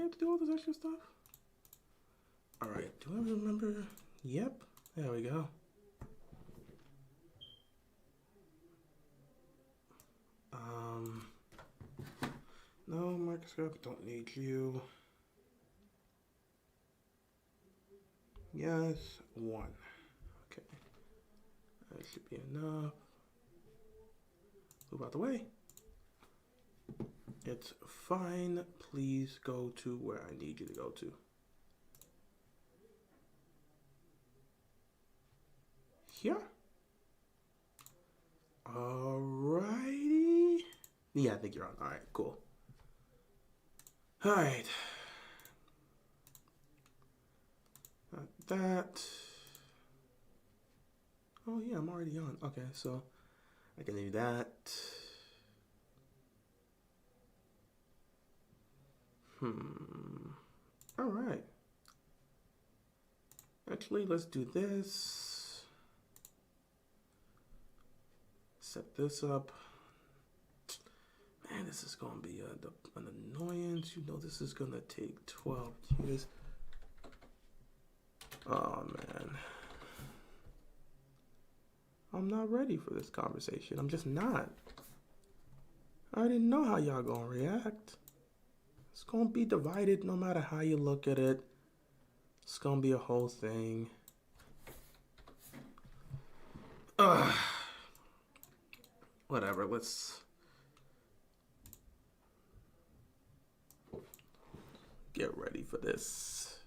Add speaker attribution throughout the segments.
Speaker 1: have to do all this extra stuff? Alright, do I remember? Yep, there we go. No, microscope, don't need you. Yes, 1. Okay. That should be enough. Move out the way. It's fine. Please go to where I need you to go to. Here. Alrighty. Yeah, I think you're on. Alright, cool. Alright. Not that. Oh yeah, I'm already on. Okay, so I can do that. Alright. Actually, let's do this. Set this up. Man, this is going to be an annoyance. You know this is going to take 12 years. Oh, man. I'm not ready for this conversation. I'm just not. I already know how y'all going to react. It's going to be divided no matter how you look at it. It's going to be a whole thing. Whatever, let's get ready for this.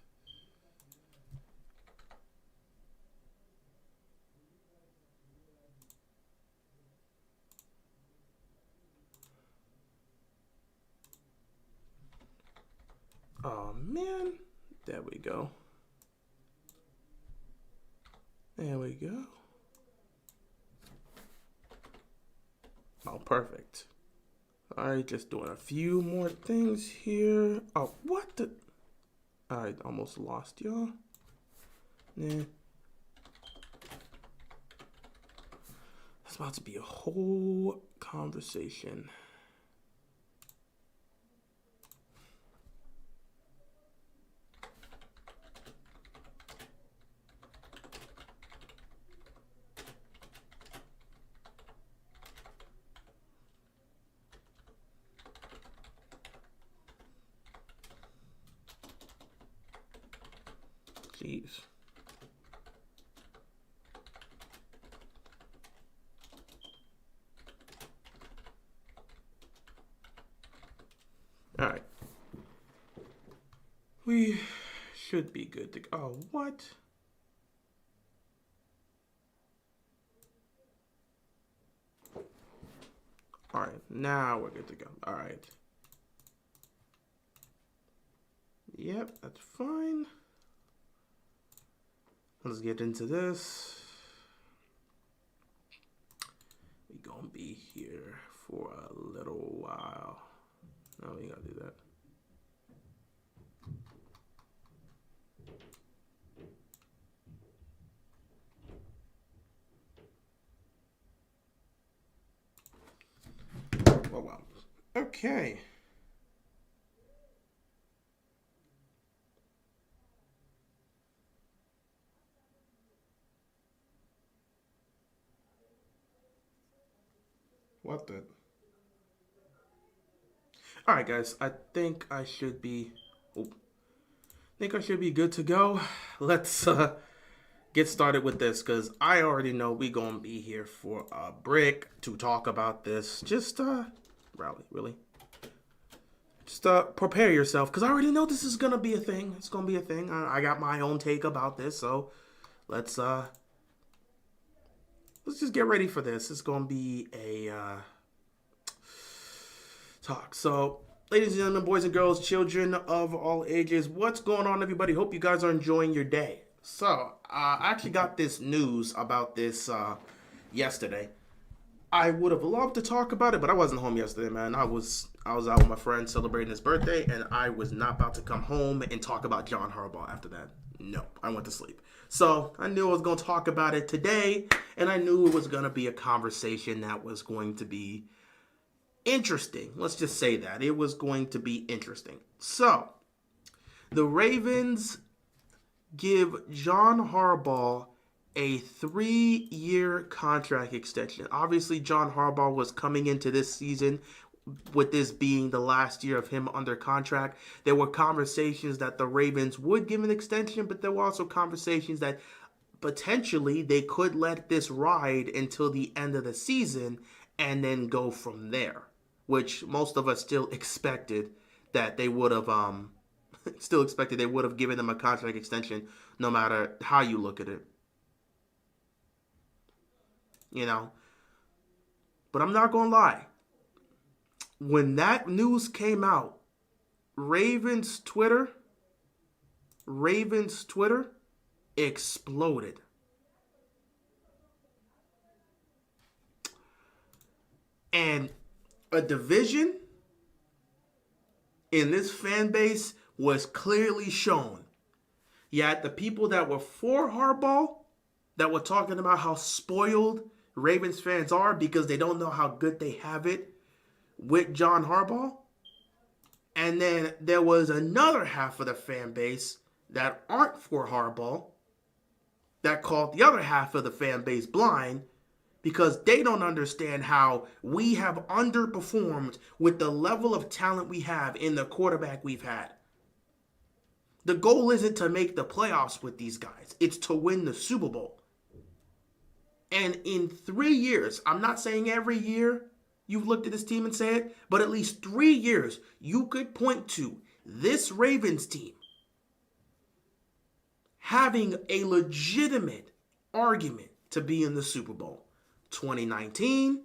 Speaker 1: Oh man, there we go. There we go. Oh, perfect. All right, just doing a few more things here. Oh, what the? I almost lost y'all. Nah. It's about to be a whole conversation. Jeez. All right. We should be good to go. Oh, what? All right, now we're good to go. All right. Yep, that's fine. Let's get into this. We gonna be here for a little while. No, we gotta do that. Oh wow. Okay. What the? All right, guys. I think I should be. Good to go. Let's get started with this because I already know we gonna be here for a break to talk about this. Just rally, really. Just prepare yourself because I already know this is gonna be a thing. It's gonna be a thing. I got my own take about this, so let's just get ready for this. It's gonna be a talk. So, ladies and gentlemen, boys and girls, children of all ages, what's going on, everybody? Hope you guys are enjoying your day. So, I actually got this news about this yesterday. I would have loved to talk about it, but I wasn't home yesterday, man. I was out with my friend celebrating his birthday, and I was not about to come home and talk about John Harbaugh after that. No, I went to sleep. So I knew I was going to talk about it today, and I knew it was going to be a conversation that was going to be interesting. Let's just say that. It was going to be interesting. So, The Ravens give John Harbaugh a 3-year contract extension. Obviously, John Harbaugh was coming into this season with this being the last year of him under contract. There were conversations that the Ravens would give an extension, but there were also conversations that potentially they could let this ride until the end of the season and then go from there, which most of us still expected that they would have given them a contract extension no matter how you look at it. You know, but I'm not gonna lie, when that news came out, Ravens Twitter exploded. And a division in this fan base was clearly shown. You had the people that were for Harbaugh that were talking about how spoiled Ravens fans are because they don't know how good they have it with John Harbaugh. And then there was another half of the fan base that aren't for Harbaugh that called the other half of the fan base blind because they don't understand how we have underperformed with the level of talent we have in the quarterback we've had. The goal isn't to make the playoffs with these guys. It's to win the Super Bowl. And in 3 years, I'm not saying every year you've looked at this team and said, but at least 3 years, you could point to this Ravens team having a legitimate argument to be in the Super Bowl. 2019,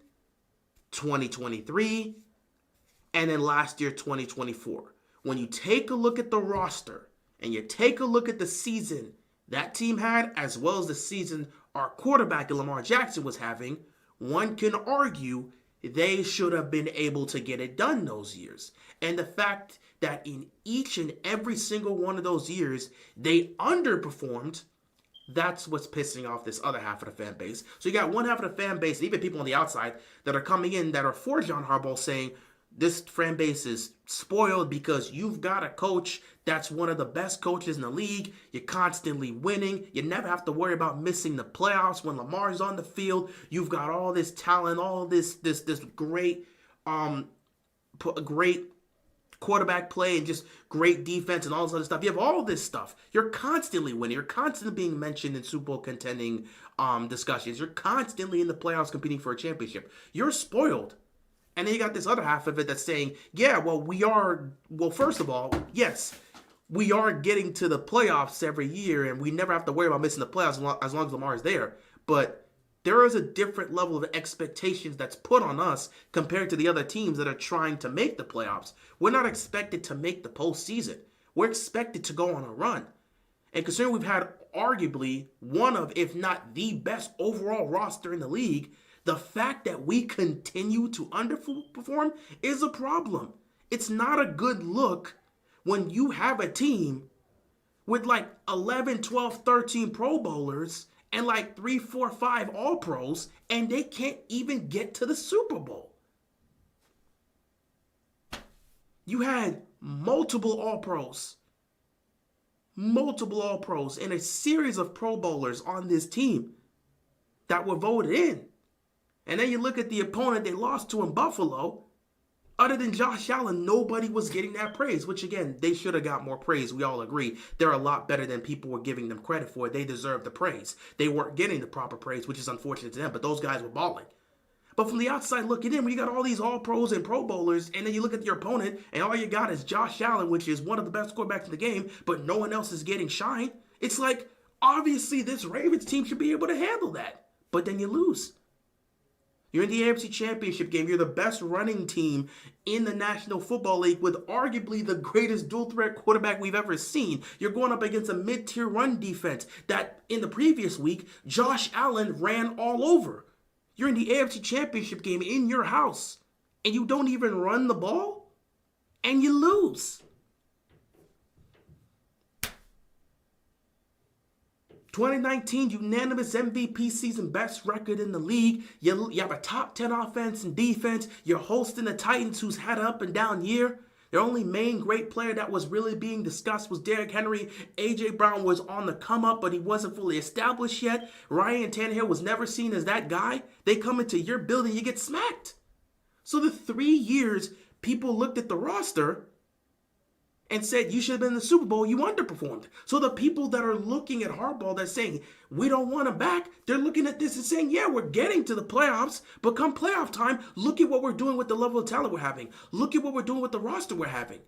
Speaker 1: 2023, and then last year, 2024. When you take a look at the roster and you take a look at the season that team had, as well as the season our quarterback Lamar Jackson was having, one can argue they should have been able to get it done those years. And the fact that in each and every single one of those years, they underperformed, that's what's pissing off this other half of the fan base. So you got one half of the fan base, and even people on the outside that are coming in that are for John Harbaugh saying, this fan base is spoiled because you've got a coach that's one of the best coaches in the league. You're constantly winning. You never have to worry about missing the playoffs when Lamar's on the field. You've got all this talent, all this great quarterback play and just great defense and all this other stuff. You have all this stuff. You're constantly winning. You're constantly being mentioned in Super Bowl contending discussions. You're constantly in the playoffs competing for a championship. You're spoiled. And then you got this other half of it that's saying, yeah, first of all, yes, we are getting to the playoffs every year, and we never have to worry about missing the playoffs as long as Lamar is there. But there is a different level of expectations that's put on us compared to the other teams that are trying to make the playoffs. We're not expected to make the postseason. We're expected to go on a run. And considering we've had arguably one of, if not the best overall roster in the league, the fact that we continue to underperform is a problem. It's not a good look when you have a team with like 11, 12, 13 Pro Bowlers and like 3, 4, 5 All-Pros, and they can't even get to the Super Bowl. You had multiple All-Pros and a series of Pro Bowlers on this team that were voted in. And then you look at the opponent they lost to in Buffalo. Other than Josh Allen, nobody was getting that praise, which again, they should have got more praise. We all agree. They're a lot better than people were giving them credit for. They deserve the praise. They weren't getting the proper praise, which is unfortunate to them, but those guys were balling. But from the outside looking in, when you got all these All-Pros and Pro Bowlers, and then you look at your opponent, and all you got is Josh Allen, which is one of the best quarterbacks in the game, but no one else is getting shine. It's like, obviously, this Ravens team should be able to handle that. But then you lose. You're in the AFC Championship game. You're the best running team in the National Football League with arguably the greatest dual-threat quarterback we've ever seen. You're going up against a mid-tier run defense that in the previous week, Josh Allen ran all over. You're in the AFC Championship game in your house, and you don't even run the ball, and you lose. 2019, unanimous MVP season, best record in the league. You have a top 10 offense and defense. You're hosting the Titans, who's had an up and down year. Their only main great player that was really being discussed was Derrick Henry. A.J. Brown was on the come up, but he wasn't fully established yet. Ryan Tannehill was never seen as that guy. They come into your building, you get smacked. So the 3 years people looked at the roster and said, you should have been in the Super Bowl, you underperformed. So the people that are looking at Harbaugh that's saying, we don't want him back, they're looking at this and saying, yeah, we're getting to the playoffs, but come playoff time, look at what we're doing with the level of talent we're having. Look at what we're doing with the roster we're having.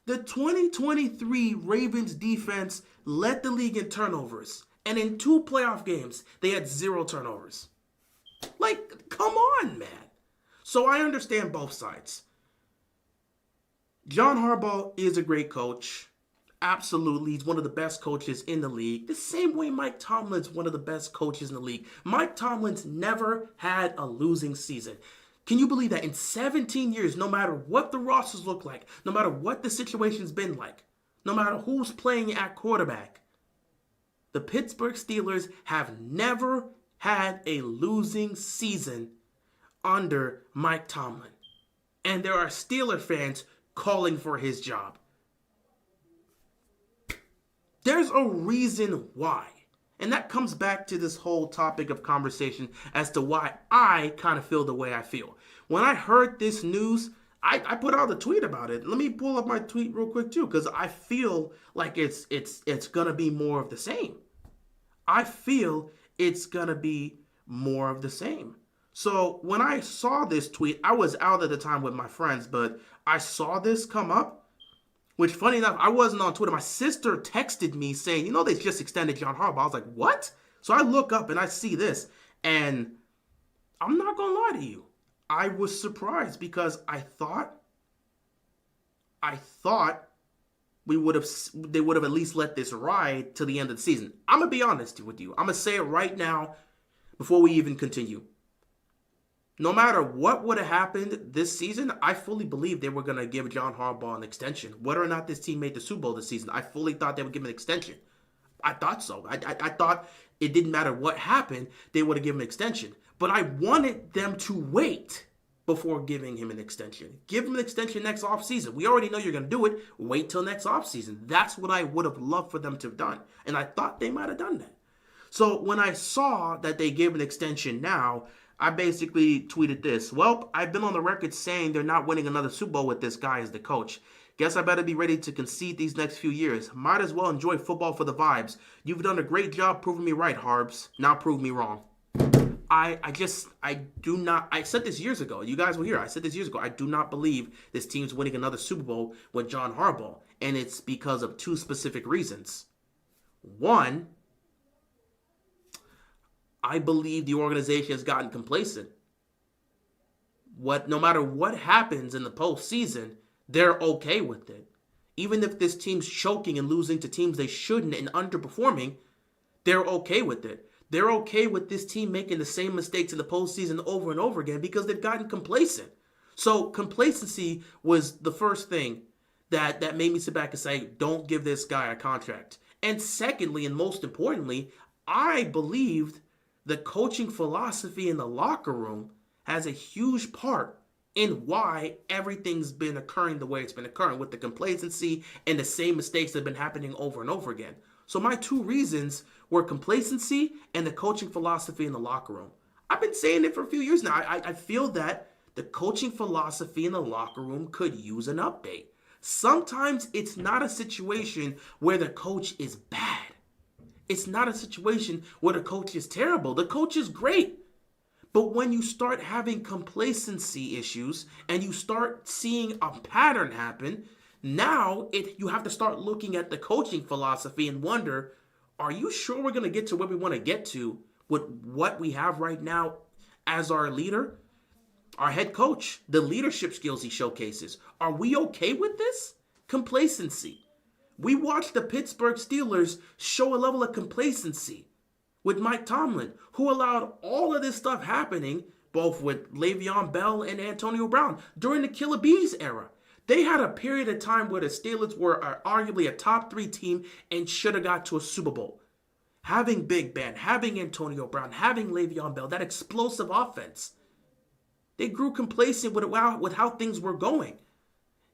Speaker 1: The 2023 Ravens defense led the league in turnovers. And in 2 playoff games, they had 0 turnovers. Like, come on, man. So I understand both sides. John Harbaugh is a great coach. Absolutely. He's one of the best coaches in the league. The same way Mike Tomlin's one of the best coaches in the league. Mike Tomlin's never had a losing season. Can you believe that in 17 years, no matter what the rosters look like, no matter what the situation's been like, no matter who's playing at quarterback, the Pittsburgh Steelers have never had a losing season under Mike Tomlin. And there are Steeler fans calling for his job. There's a reason why. And that comes back to this whole topic of conversation as to why I kind of feel the way I feel. When I heard this news, I put out a tweet about it. Let me pull up my tweet real quick too, because I feel like it's gonna be more of the same. I feel it's gonna be more of the same. So when I saw this tweet, I was out at the time with my friends, but I saw this come up, which funny enough, I wasn't on Twitter. My sister texted me saying, you know, they just extended John Harbaugh. I was like, what? So I look up and I see this, and I'm not going to lie to you. I was surprised because I thought they would have at least let this ride to the end of the season. I'm going to be honest with you. I'm going to say it right now before we even continue. No matter what would have happened this season, I fully believed they were going to give John Harbaugh an extension. Whether or not this team made the Super Bowl this season, I fully thought they would give him an extension. I thought so. I thought it didn't matter what happened, they would have given him an extension. But I wanted them to wait before giving him an extension. Give him an extension next offseason. We already know you're going to do it. Wait till next offseason. That's what I would have loved for them to have done. And I thought they might have done that. So when I saw that they gave an extension now, I basically tweeted this. Well, I've been on the record saying they're not winning another Super Bowl with this guy as the coach. Guess I better be ready to concede these next few years. Might as well enjoy football for the vibes. You've done a great job proving me right, Harbs. Now prove me wrong. I said this years ago. You guys were here. I said this years ago. I do not believe this team's winning another Super Bowl with John Harbaugh. And it's because of 2 specific reasons. One, I believe the organization has gotten complacent. No matter what happens in the postseason, they're okay with it. Even if this team's choking and losing to teams they shouldn't and underperforming, they're okay with it. They're okay with this team making the same mistakes in the postseason over and over again because they've gotten complacent. So complacency was the first thing that made me sit back and say, don't give this guy a contract. And secondly, and most importantly, I believed the coaching philosophy in the locker room has a huge part in why everything's been occurring the way it's been occurring, with the complacency and the same mistakes that have been happening over and over again. So my 2 reasons were complacency and the coaching philosophy in the locker room. I've been saying it for a few years now. I feel that the coaching philosophy in the locker room could use an update. Sometimes it's not a situation where the coach is bad. It's not a situation where the coach is terrible. The coach is great. But when you start having complacency issues and you start seeing a pattern happen, now you have to start looking at the coaching philosophy and wonder, are you sure we're going to get to where we want to get to with what we have right now as our leader? Our head coach, the leadership skills he showcases. Are we okay with this? Complacency. We watched the Pittsburgh Steelers show a level of complacency with Mike Tomlin, who allowed all of this stuff happening, both with Le'Veon Bell and Antonio Brown, during the Killer Bees era. They had a period of time where the Steelers were arguably a top 3 team and should have got to a Super Bowl. Having Big Ben, having Antonio Brown, having Le'Veon Bell, that explosive offense. They grew complacent with how things were going.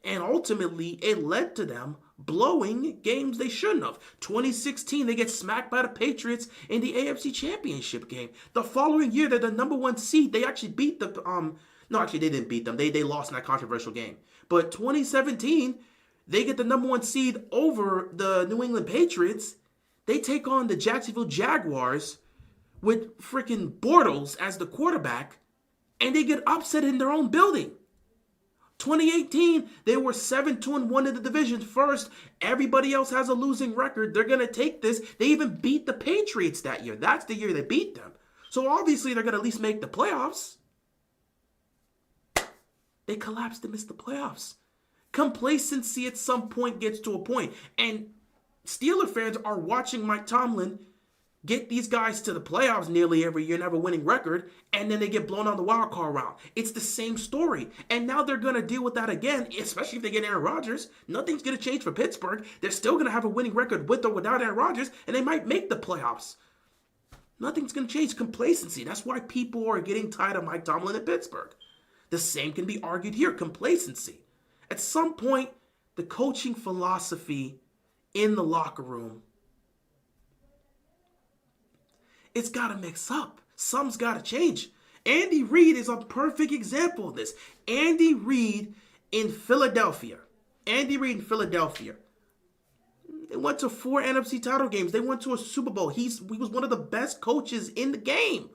Speaker 1: And ultimately, it led to them blowing games they shouldn't have. 2016, they get smacked by the Patriots in the AFC Championship game. The following year, they're the number one seed. They actually beat the no, actually they didn't beat them. They lost in that controversial game. But 2017, they get the number one seed over the New England Patriots. They take on the Jacksonville Jaguars with freaking Bortles as the quarterback, and they get upset in their own building. 2018, they were 7-2-1 in the division first. Everybody else has a losing record. They're going to take this. They even beat the Patriots that year. That's the year they beat them. So obviously, they're going to at least make the playoffs. They collapsed and missed the playoffs. Complacency at some point gets to a point. And Steeler fans are watching Mike Tomlin get these guys to the playoffs nearly every year and have a winning record, and then they get blown on the wild card round. It's the same story. And now they're going to deal with that again, especially if they get Aaron Rodgers. Nothing's going to change for Pittsburgh. They're still going to have a winning record with or without Aaron Rodgers, and they might make the playoffs. Nothing's going to change. Complacency. That's why people are getting tired of Mike Tomlin in Pittsburgh. The same can be argued here. Complacency. At some point, the coaching philosophy in the locker room, it's got to mix up. Something's got to change. Andy Reid is a perfect example of this. Andy Reid in Philadelphia. They went to 4 NFC title games. They went to a Super Bowl. He was one of the best coaches in the game.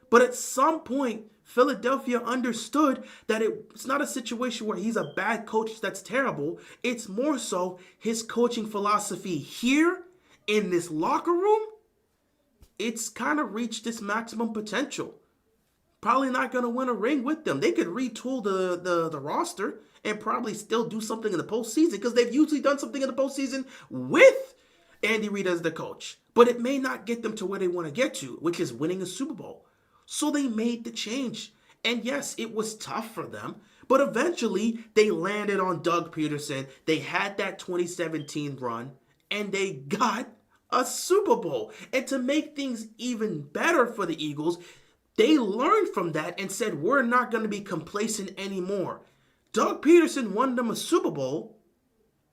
Speaker 1: But at some point, Philadelphia understood that it's not a situation where he's a bad coach that's terrible. It's more so his coaching philosophy here in this locker room. It's kind of reached its maximum potential. Probably not going to win a ring with them. They could retool the roster and probably still do something in the postseason because they've usually done something in the postseason with Andy Reid as the coach. But it may not get them to where they want to get to, which is winning a Super Bowl. So they made the change. And yes, it was tough for them. But eventually, they landed on Doug Peterson. They had that 2017 run. And they got a Super Bowl. And to make things even better for the Eagles, they learned from that and said, we're not going to be complacent anymore. Doug Peterson won them a Super Bowl.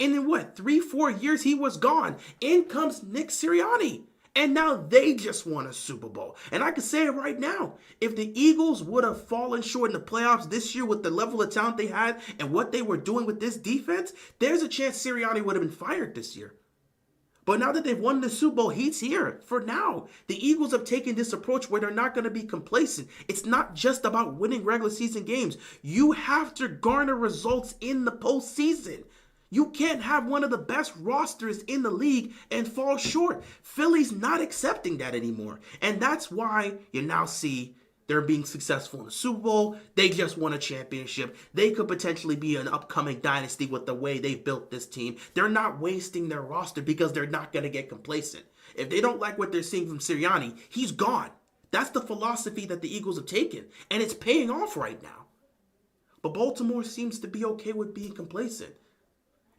Speaker 1: And in 3-4 years, he was gone. In comes Nick Sirianni. And now they just won a Super Bowl. And I can say it right now. If the Eagles would have fallen short in the playoffs this year with the level of talent they had and what they were doing with this defense, there's a chance Sirianni would have been fired this year. But now that they've won the Super Bowl, he's here for now. The Eagles have taken this approach where they're not going to be complacent. It's not just about winning regular season games. You have to garner results in the postseason. You can't have one of the best rosters in the league and fall short. Philly's not accepting that anymore. And that's why you now see they're being successful in the Super Bowl. They just won a championship. They could potentially be an upcoming dynasty with the way they've built this team. They're not wasting their roster because they're not going to get complacent. If they don't like what they're seeing from Sirianni, he's gone. That's the philosophy that the Eagles have taken. And it's paying off right now. But Baltimore seems to be okay with being complacent.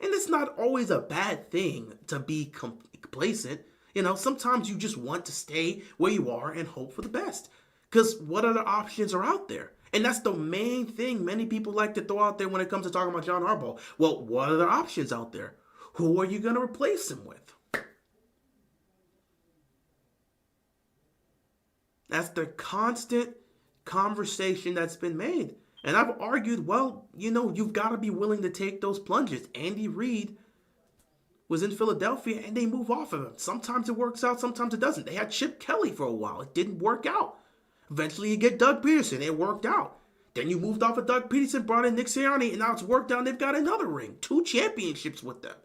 Speaker 1: And it's not always a bad thing to be complacent. You know, sometimes you just want to stay where you are and hope for the best. Because what other options are out there? And that's the main thing many people like to throw out there when it comes to talking about John Harbaugh. Well, what other options out there? Who are you going to replace him with? That's the constant conversation that's been made. And I've argued, well, you've got to be willing to take those plunges. Andy Reid was in Philadelphia and they move off of him. Sometimes it works out, sometimes it doesn't. They had Chip Kelly for a while. It didn't work out. Eventually you get Doug Peterson. It worked out. Then you moved off of Doug Peterson, brought in Nick Sirianni, and now it's worked out and they've got another ring. 2 championships with them.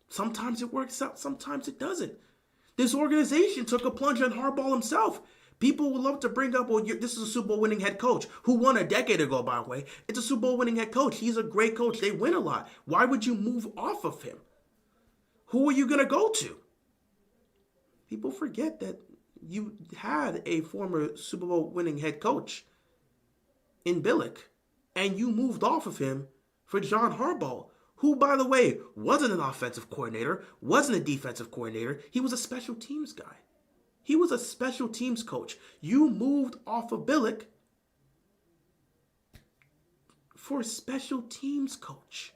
Speaker 1: Sometimes it works out, sometimes it doesn't. This organization took a plunge on Harbaugh himself. People would love to bring up, well, this is a Super Bowl winning head coach who won a decade ago, by the way. It's a Super Bowl winning head coach. He's a great coach. They win a lot. Why would you move off of him? Who are you going to go to? People forget that you had a former Super Bowl winning head coach in Billick, and you moved off of him for John Harbaugh, who, by the way, wasn't an offensive coordinator, wasn't a defensive coordinator. He was a special teams guy. He was a special teams coach. You moved off of Billick for a special teams coach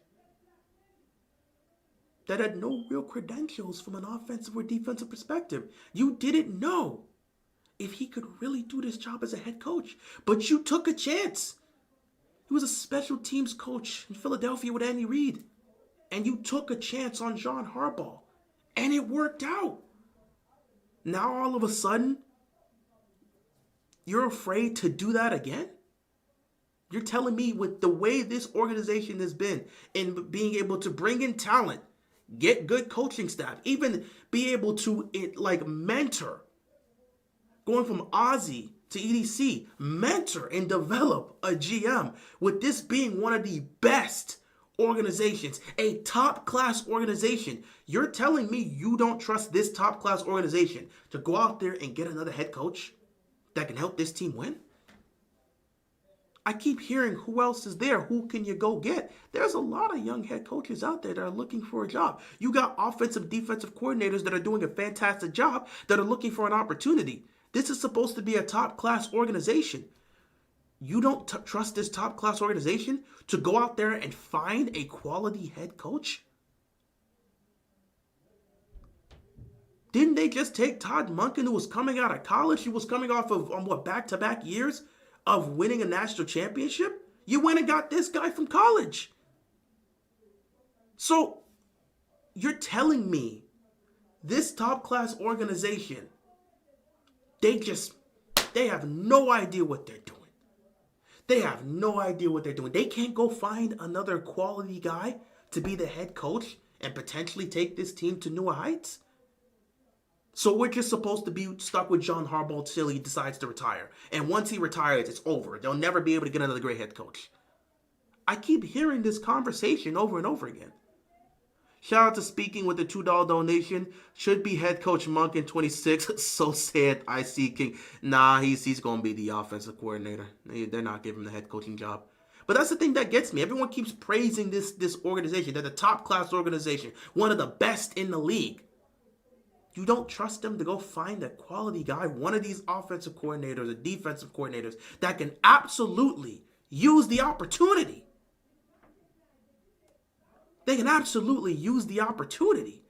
Speaker 1: that had no real credentials from an offensive or defensive perspective. You didn't know if he could really do this job as a head coach, but you took a chance. He was a special teams coach in Philadelphia with Andy Reid, and you took a chance on John Harbaugh, and it worked out. Now all of a sudden, you're afraid to do that again? You're telling me with the way this organization has been in being able to bring in talent, get good coaching staff, even be able to mentor, going from Ozzy to EDC, mentor and develop a GM, with this being one of the best organizations, a top-class organization. You're telling me you don't trust this top-class organization to go out there and get another head coach that can help this team win? I keep hearing who else is there. Who can you go get? There's a lot of young head coaches out there that are looking for a job. You got offensive, defensive coordinators that are doing a fantastic job that are looking for an opportunity. This is supposed to be a top-class organization. You don't trust this top-class organization to go out there and find a quality head coach? Didn't they just take Todd Monken, who was coming out of college? He was coming off of, back-to-back years of winning a national championship? You went and got this guy from college. So, you're telling me this top-class organization, they have no idea what they're doing. They have no idea what they're doing. They can't go find another quality guy to be the head coach and potentially take this team to newer heights? So we're just supposed to be stuck with John Harbaugh till he decides to retire. And once he retires, it's over. They'll never be able to get another great head coach. I keep hearing this conversation over and over again. Shout out to Speaking with the $2 donation. Should be head coach Monk in 26. So sad, IC King. Nah, he's going to be the offensive coordinator. They're not giving him the head coaching job. But that's the thing that gets me. Everyone keeps praising this organization. They're the top-class organization. One of the best in the league. You don't trust them to go find a quality guy, one of these offensive coordinators or defensive coordinators that can absolutely use the opportunity. They can absolutely use the opportunity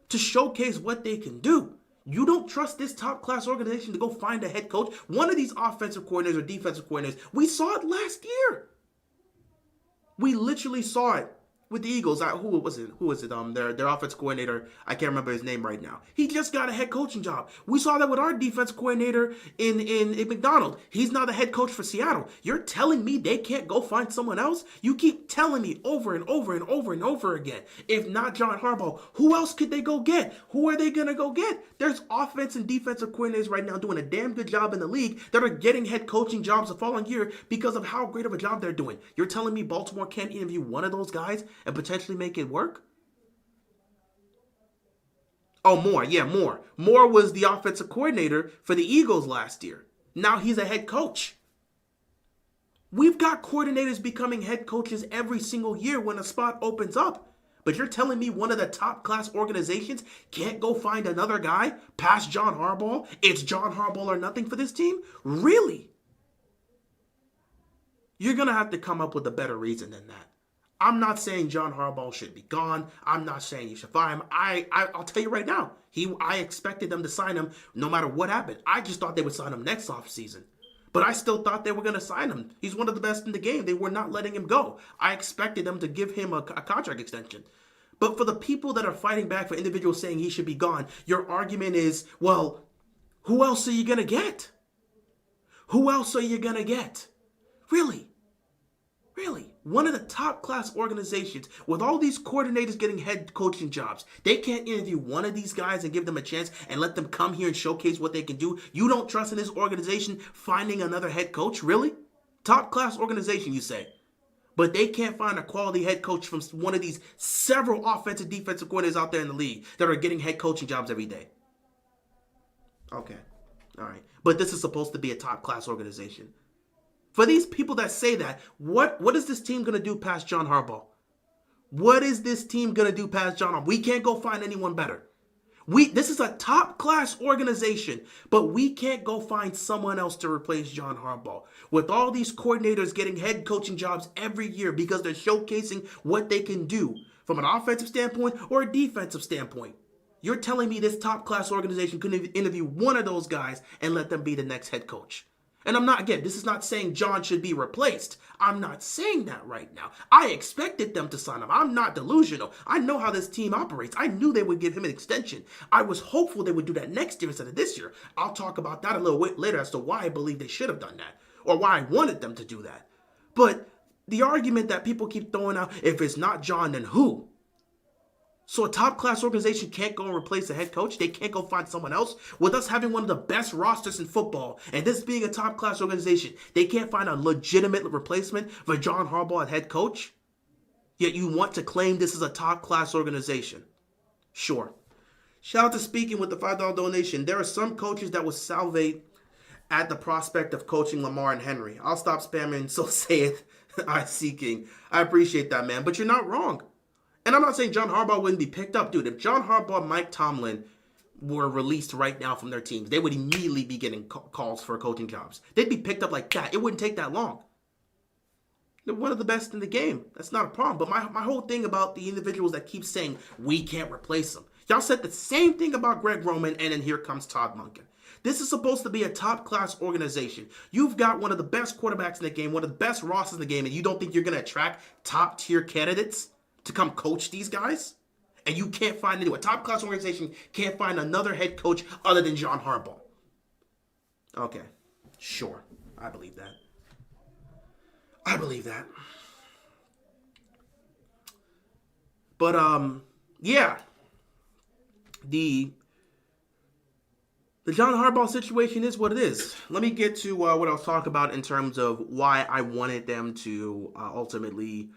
Speaker 1: to showcase what they can do. You don't trust this top-class organization to go find a head coach, one of these offensive coordinators or defensive coordinators. We saw it last year. We literally saw it with the Eagles. Who was it? Their offensive coordinator, I can't remember his name right now. He just got a head coaching job. We saw that with our defense coordinator in McDonald. He's now the head coach for Seattle. You're telling me they can't go find someone else? You keep telling me over and over and over and over again. If not John Harbaugh, who else could they go get? Who are they going to go get? There's offense and defensive coordinators right now doing a damn good job in the league that are getting head coaching jobs the following year because of how great of a job they're doing. You're telling me Baltimore can't interview one of those guys and potentially make it work? Oh, Moore. Yeah, Moore. Moore was the offensive coordinator for the Eagles last year. Now he's a head coach. We've got coordinators becoming head coaches every single year when a spot opens up. But you're telling me one of the top-class organizations can't go find another guy past John Harbaugh? It's John Harbaugh or nothing for this team? Really? You're going to have to come up with a better reason than that. I'm not saying John Harbaugh should be gone. I'm not saying you should fire him. I'll tell you right now, I expected them to sign him no matter what happened. I just thought they would sign him next offseason. But I still thought they were going to sign him. He's one of the best in the game. They were not letting him go. I expected them to give him a contract extension. But for the people that are fighting back for individuals saying he should be gone, your argument is, well, who else are you going to get? Who else are you going to get? Really? Really? One of the top-class organizations with all these coordinators getting head coaching jobs. They can't interview one of these guys and give them a chance and let them come here and showcase what they can do. You don't trust in this organization finding another head coach? Really? Top-class organization, you say. But they can't find a quality head coach from one of these several offensive, defensive coordinators out there in the league that are getting head coaching jobs every day. Okay. All right. But this is supposed to be a top-class organization. For these people that say that, what is this team going to do past John Harbaugh? What is this team going to do past John Harbaugh? We can't go find anyone better. This is a top-class organization, but we can't go find someone else to replace John Harbaugh. With all these coordinators getting head coaching jobs every year because they're showcasing what they can do from an offensive standpoint or a defensive standpoint. You're telling me this top-class organization couldn't interview one of those guys and let them be the next head coach? And this is not saying John should be replaced. I'm not saying that right now. I expected them to sign him. I'm not delusional. I know how this team operates. I knew they would give him an extension. I was hopeful they would do that next year instead of this year. I'll talk about that a little bit later as to why I believe they should have done that or why I wanted them to do that. But the argument that people keep throwing out, if it's not John, then who? So a top-class organization can't go and replace a head coach? They can't go find someone else? With us having one of the best rosters in football, and this being a top-class organization, they can't find a legitimate replacement for John Harbaugh as head coach? Yet you want to claim this is a top-class organization. Sure. Shout out to Speaking with the $5 donation. There are some coaches that will salivate at the prospect of coaching Lamar and Henry. I'll stop spamming, so saith I seeking. I appreciate that, man, but you're not wrong. And I'm not saying John Harbaugh wouldn't be picked up. Dude, if John Harbaugh and Mike Tomlin were released right now from their teams, they would immediately be getting calls for coaching jobs. They'd be picked up like that. It wouldn't take that long. They're one of the best in the game. That's not a problem. But my whole thing about the individuals that keep saying we can't replace them. Y'all said the same thing about Greg Roman, and then here comes Todd Monken. This is supposed to be a top-class organization. You've got one of the best quarterbacks in the game, one of the best rosters in the game, and you don't think you're going to attract top-tier candidates to come coach these guys? And you can't find anyone. A top-class organization can't find another head coach other than John Harbaugh. Okay, sure. I believe that. But, yeah. The John Harbaugh situation is what it is. Let me get to what I was talking about in terms of why I wanted them to ultimately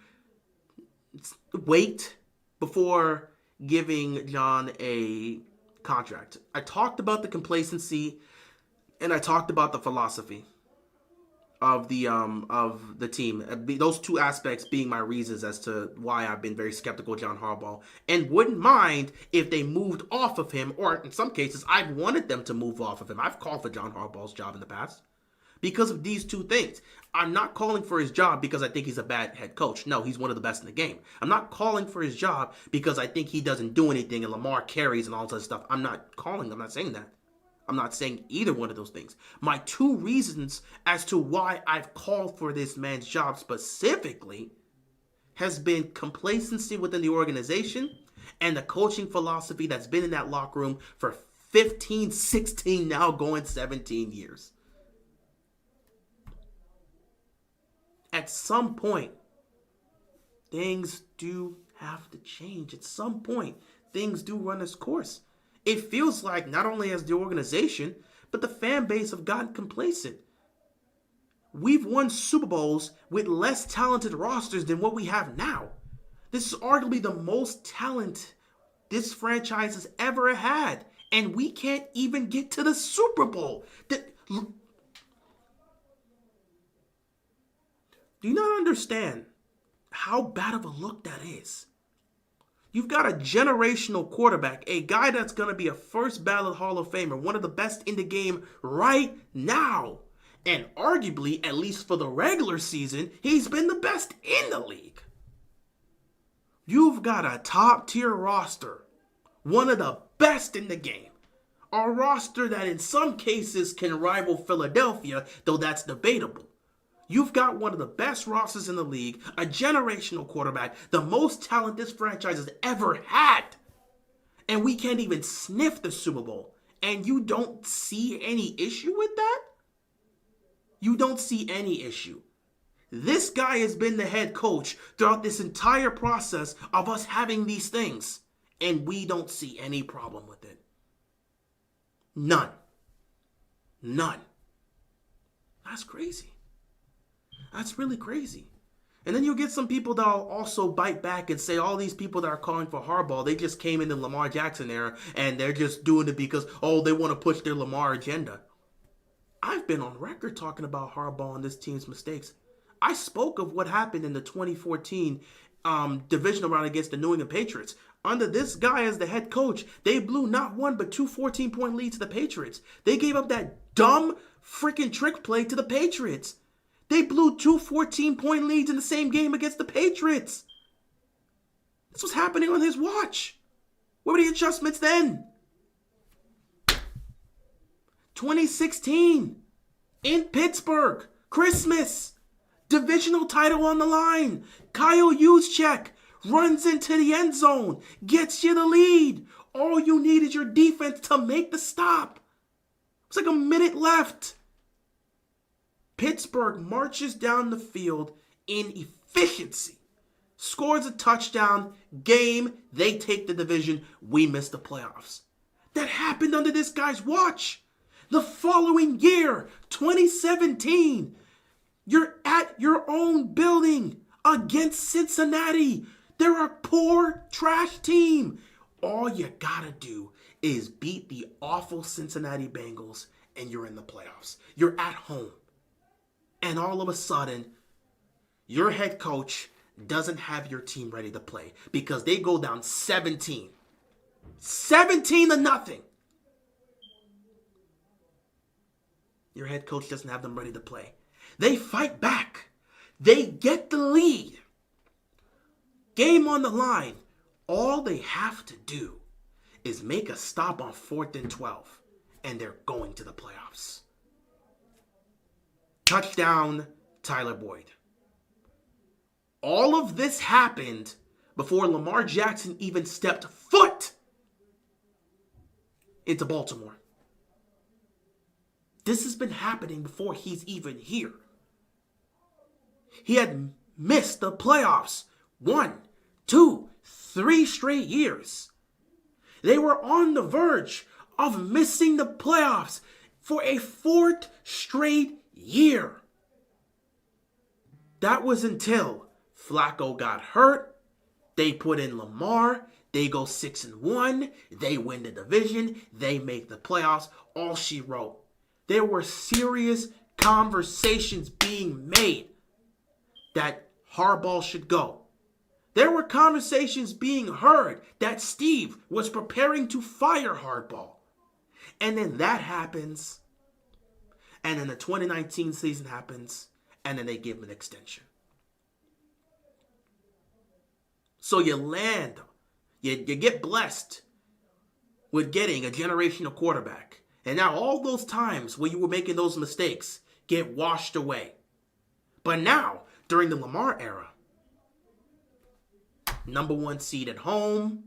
Speaker 1: wait before giving John a contract. I talked about the complacency and I talked about the philosophy of the team. Those two aspects being my reasons as to why I've been very skeptical of John Harbaugh and wouldn't mind if they moved off of him, or in some cases I've wanted them to move off of him. I've called for John Harbaugh's job in the past because of these two things. I'm not calling for his job because I think he's a bad head coach. No, he's one of the best in the game. I'm not calling for his job because I think he doesn't do anything and Lamar carries and all that stuff. I'm not saying that. I'm not saying either one of those things. My two reasons as to why I've called for this man's job specifically has been complacency within the organization and the coaching philosophy that's been in that locker room for 15, 16, now going 17 years. At some point, things do have to change. At some point, things do run its course. It feels like not only has the organization, but the fan base have gotten complacent. We've won Super Bowls with less talented rosters than what we have now. This is arguably the most talent this franchise has ever had, and we can't even get to the Super Bowl. Do you not understand how bad of a look that is? You've got a generational quarterback, a guy that's going to be a first ballot Hall of Famer, one of the best in the game right now. And arguably, at least for the regular season, he's been the best in the league. You've got a top-tier roster, one of the best in the game. A roster that in some cases can rival Philadelphia, though that's debatable. You've got one of the best rosters in the league, a generational quarterback, the most talent this franchise has ever had. And we can't even sniff the Super Bowl. And you don't see any issue with that? You don't see any issue. This guy has been the head coach throughout this entire process of us having these things. And we don't see any problem with it. None. That's crazy. That's really crazy. And then you'll get some people that'll also bite back and say all these people that are calling for Harbaugh, they just came in the Lamar Jackson era and they're just doing it because, they want to push their Lamar agenda. I've been on record talking about Harbaugh and this team's mistakes. I spoke of what happened in the 2014 divisional round against the New England Patriots. Under this guy as the head coach, they blew not one but two 14-point leads to the Patriots. They gave up that dumb freaking trick play to the Patriots. They blew two 14-point leads in the same game against the Patriots. This was happening on his watch. What were the adjustments then? 2016, in Pittsburgh, Christmas, divisional title on the line. Kyle Juszczyk runs into the end zone, gets you the lead. All you need is your defense to make the stop. It's like a minute left. Pittsburgh marches down the field in efficiency, scores a touchdown, game, they take the division, we miss the playoffs. That happened under this guy's watch. The following year, 2017, you're at your own building against Cincinnati. They're a poor, trash team. All you gotta do is beat the awful Cincinnati Bengals and you're in the playoffs. You're at home. And all of a sudden, your head coach doesn't have your team ready to play because they go down 17. 17-0. Your head coach doesn't have them ready to play. They fight back. They get the lead. Game on the line. All they have to do is make a stop on 4th and 12, and they're going to the playoffs. Touchdown, Tyler Boyd. All of this happened before Lamar Jackson even stepped foot into Baltimore. This has been happening before he's even here. He had missed the playoffs 1, 2, 3 straight years. They were on the verge of missing the playoffs for a 4th straight year. That was until Flacco got hurt. They put in Lamar. They go 6-1. They win the division. They make the playoffs. All she wrote. There were serious conversations being made that Harbaugh should go. There were conversations being heard that Steve was preparing to fire Harbaugh. And then that happens. And then the 2019 season happens. And then they give him an extension. So you land. You get blessed with getting a generational quarterback. And now all those times where you were making those mistakes get washed away. But now, during the Lamar era, number 1 seed at home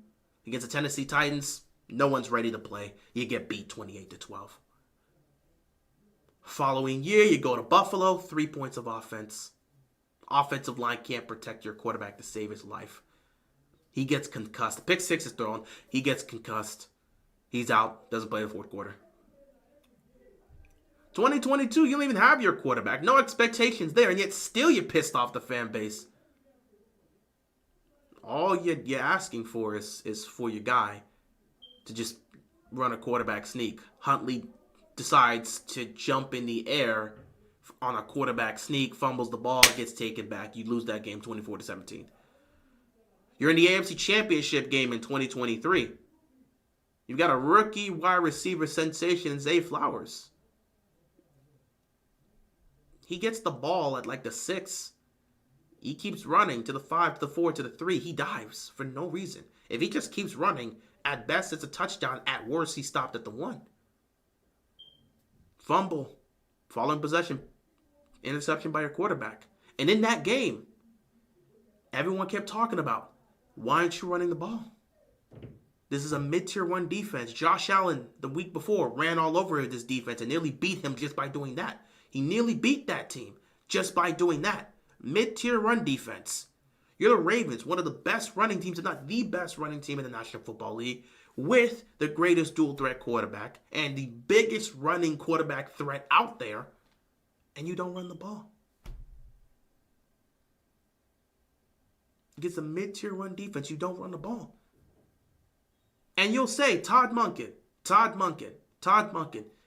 Speaker 1: against the Tennessee Titans, no one's ready to play. You get beat 28-12. Following year, you go to Buffalo, 3 points of offense. Offensive line can't protect your quarterback to save his life. He gets concussed. The pick 6 is thrown. He gets concussed. He's out. Doesn't play the 4th quarter. 2022, you don't even have your quarterback. No expectations there, and yet still you're pissed off the fan base. All you're asking for is for your guy to just run a quarterback sneak. Huntley decides to jump in the air on a quarterback sneak, fumbles the ball, gets taken back. You lose that game 24-17. You're in the AFC Championship game in 2023. You've got a rookie wide receiver sensation, Zay Flowers. He gets the ball at like the 6. He keeps running to the 5, to the 4, to the 3. He dives for no reason. If he just keeps running, at best it's a touchdown. At worst, he stopped at the 1. Fumble. Following possession. Interception by your quarterback. And in that game, everyone kept talking about, why aren't you running the ball? This is a mid-tier 1 defense. Josh Allen, the week before, ran all over this defense and nearly beat him just by doing that. He nearly beat that team just by doing that. Mid-tier run defense. You're the Ravens, one of the best running teams, if not the best running team in the National Football League, with the greatest dual-threat quarterback and the biggest running quarterback threat out there, and you don't run the ball. Against a mid-tier run defense, you don't run the ball. And you'll say, Todd Monken.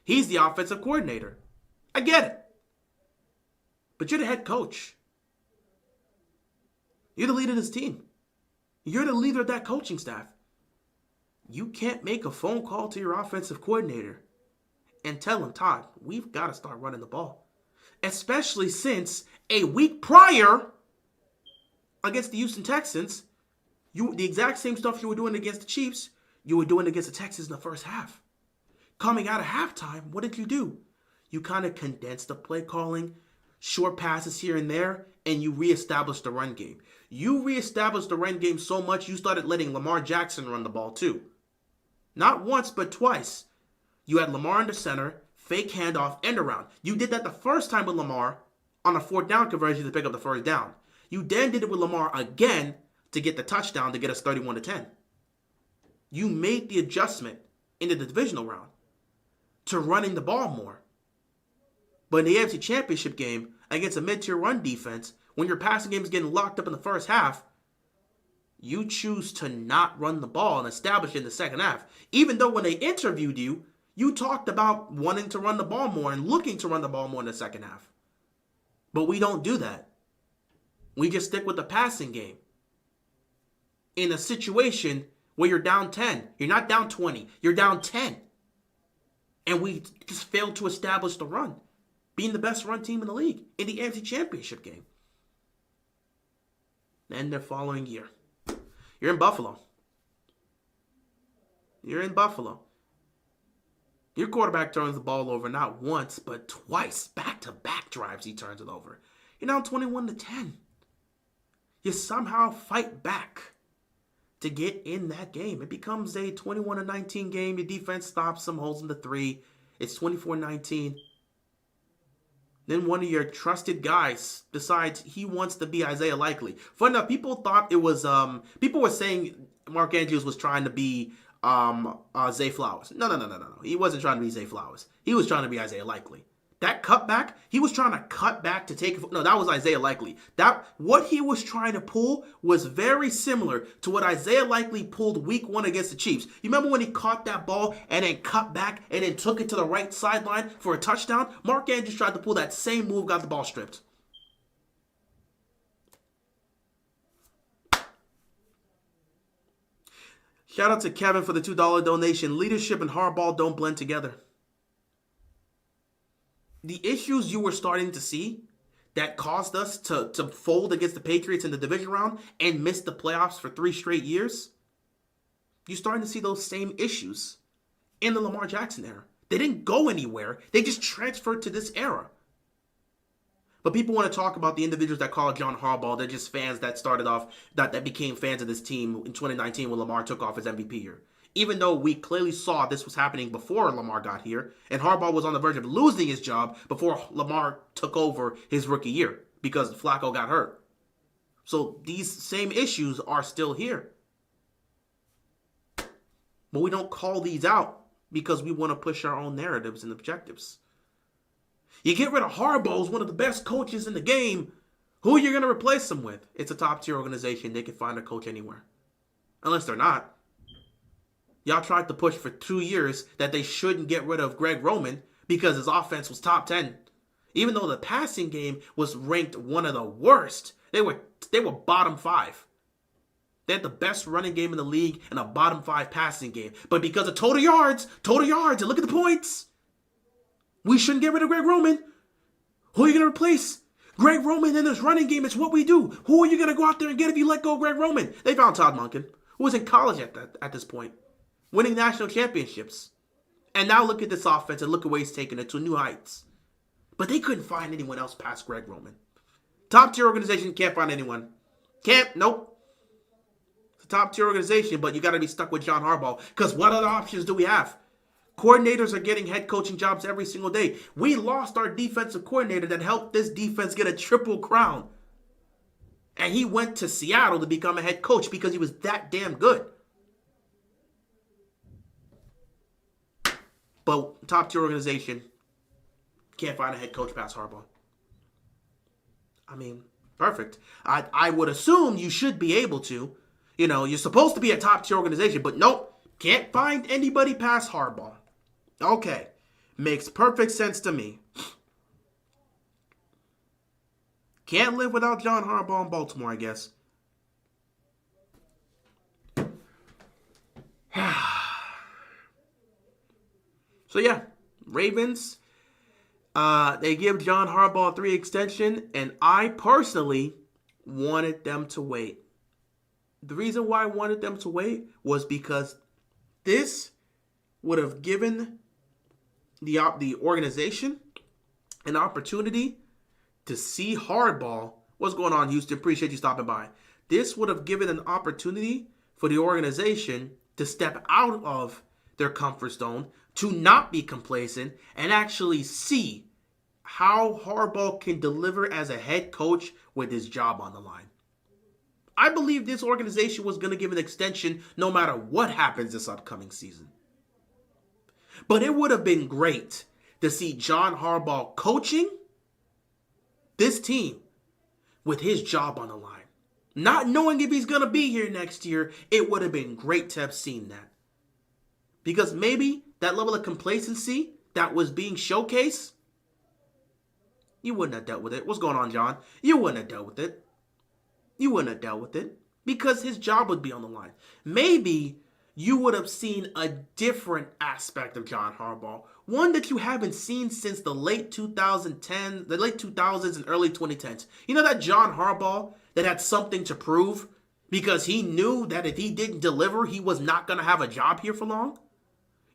Speaker 1: He's the offensive coordinator. I get it. But you're the head coach. You're the leader of this team. You're the leader of that coaching staff. You can't make a phone call to your offensive coordinator and tell him, Todd, we've got to start running the ball. Especially since a week prior against the Houston Texans, the exact same stuff you were doing against the Chiefs, you were doing against the Texans in the first half. Coming out of halftime, what did you do? You kind of condensed the play calling, short passes here and there, and you reestablished the run game. You reestablished the run game so much you started letting Lamar Jackson run the ball too. Not once, but twice. You had Lamar in the center, fake handoff, end around. You did that the first time with Lamar on a 4th down conversion to pick up the 1st down. You then did it with Lamar again to get the touchdown to get us 31-10. You made the adjustment in the divisional round to running the ball more. But in the AFC Championship game against a mid-tier run defense, when your passing game is getting locked up in the first half, you choose to not run the ball and establish it in the second half. Even though when they interviewed you, you talked about wanting to run the ball more and looking to run the ball more in the second half. But we don't do that. We just stick with the passing game. In a situation where you're down 10, you're not down 20, you're down 10. And we just failed to establish the run, being the best run team in the league in the AFC Championship game. Then the following year, you're in Buffalo. You're in Buffalo. Your quarterback turns the ball over not once, but twice. Back-to-back drives, he turns it over. You're now 21-10. You somehow fight back to get in that game. It becomes a 21-19 game. Your defense stops them, holds them to 3. It's 24-19. Then one of your trusted guys decides he wants to be Isaiah Likely. Fun enough, people thought it was, people were saying Mark Andrews was trying to be Zay Flowers. No. He wasn't trying to be Zay Flowers. He was trying to be Isaiah Likely. That cutback, he was trying to cut back to take... No, that was Isaiah Likely. What he was trying to pull was very similar to what Isaiah Likely pulled week 1 against the Chiefs. You remember when he caught that ball and then cut back and then took it to the right sideline for a touchdown? Mark Andrews tried to pull that same move, got the ball stripped. Shout out to Kevin for the $2 donation. Leadership and Harbaugh don't blend together. The issues you were starting to see that caused us to fold against the Patriots in the division round and miss the playoffs for 3 straight years, you're starting to see those same issues in the Lamar Jackson era. They didn't go anywhere. They just transferred to this era. But people want to talk about the individuals that call John Harbaugh. They're just fans that started off, that became fans of this team in 2019 when Lamar took off his MVP year. Even though we clearly saw this was happening before Lamar got here, and Harbaugh was on the verge of losing his job before Lamar took over his rookie year because Flacco got hurt. So these same issues are still here. But we don't call these out because we want to push our own narratives and objectives. You get rid of Harbaugh, who's one of the best coaches in the game. Who are you going to replace him with? It's a top-tier organization. They can find a coach anywhere. Unless they're not. Y'all tried to push for 2 years that they shouldn't get rid of Greg Roman because his offense was top 10. Even though the passing game was ranked one of the worst. They were bottom 5. They had the best running game in the league and a bottom 5 passing game. But because of total yards, and look at the points, we shouldn't get rid of Greg Roman. Who are you going to replace? Greg Roman in this running game, it's what we do. Who are you going to go out there and get if you let go of Greg Roman? They found Todd Monken, who was in college at this point, winning national championships. And now look at this offense and look at where he's taking it to new heights. But they couldn't find anyone else past Greg Roman. Top tier organization, can't find anyone. Nope. It's a top tier organization, but you got to be stuck with John Harbaugh. Because what other options do we have? Coordinators are getting head coaching jobs every single day. We lost our defensive coordinator that helped this defense get a triple crown. And he went to Seattle to become a head coach because he was that damn good. But top tier organization, can't find a head coach past Harbaugh. I mean, perfect. I would assume you should be able to. You know, you're supposed to be a top tier organization, but nope, can't find anybody past Harbaugh. Okay, makes perfect sense to me. Can't live without John Harbaugh in Baltimore, I guess. So yeah, Ravens, they give John Harbaugh a 3 extension, and I personally wanted them to wait. The reason why I wanted them to wait was because this would have given the organization an opportunity to see Harbaugh. What's going on, Houston? Appreciate you stopping by. This would have given an opportunity for the organization to step out of their comfort zone, to not be complacent, and actually see how Harbaugh can deliver as a head coach with his job on the line. I believe this organization was going to give an extension no matter what happens this upcoming season. But it would have been great to see John Harbaugh coaching this team with his job on the line. Not knowing if he's going to be here next year, it would have been great to have seen that. Because maybe that level of complacency that was being showcased, you wouldn't have dealt with it. What's going on, John? You wouldn't have dealt with it. You wouldn't have dealt with it because his job would be on the line. Maybe you would have seen a different aspect of John Harbaugh, one that you haven't seen since the late 2000s and early 2010s. You know that John Harbaugh that had something to prove because he knew that if he didn't deliver, he was not going to have a job here for long?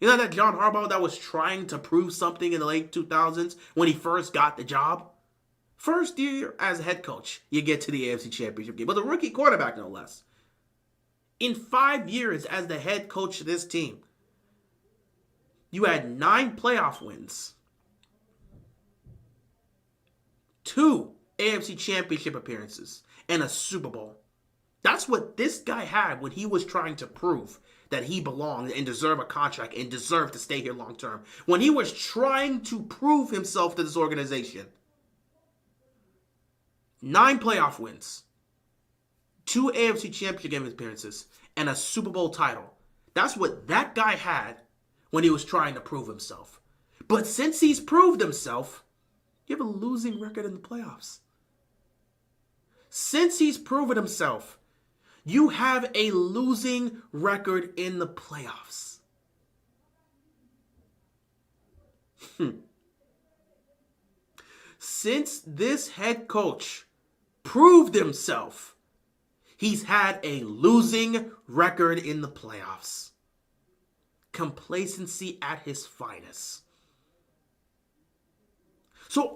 Speaker 1: You know that John Harbaugh that was trying to prove something in the late 2000s when he first got the job? First year as a head coach, you get to the AFC Championship game with a rookie quarterback, no less. In 5 years as the head coach of this team, you had 9 playoff wins, 2 AFC Championship appearances, and a Super Bowl. That's what this guy had when he was trying to prove that he belonged and deserved a contract and deserved to stay here long term. When he was trying to prove himself to this organization. 9 playoff wins, 2 AFC Championship game appearances, and a Super Bowl title. That's what that guy had when he was trying to prove himself. But since he's proved himself, you have a losing record in the playoffs. Since he's proven himself, you have a losing record in the playoffs. Since this head coach proved himself, he's had a losing record in the playoffs. Complacency at his finest. So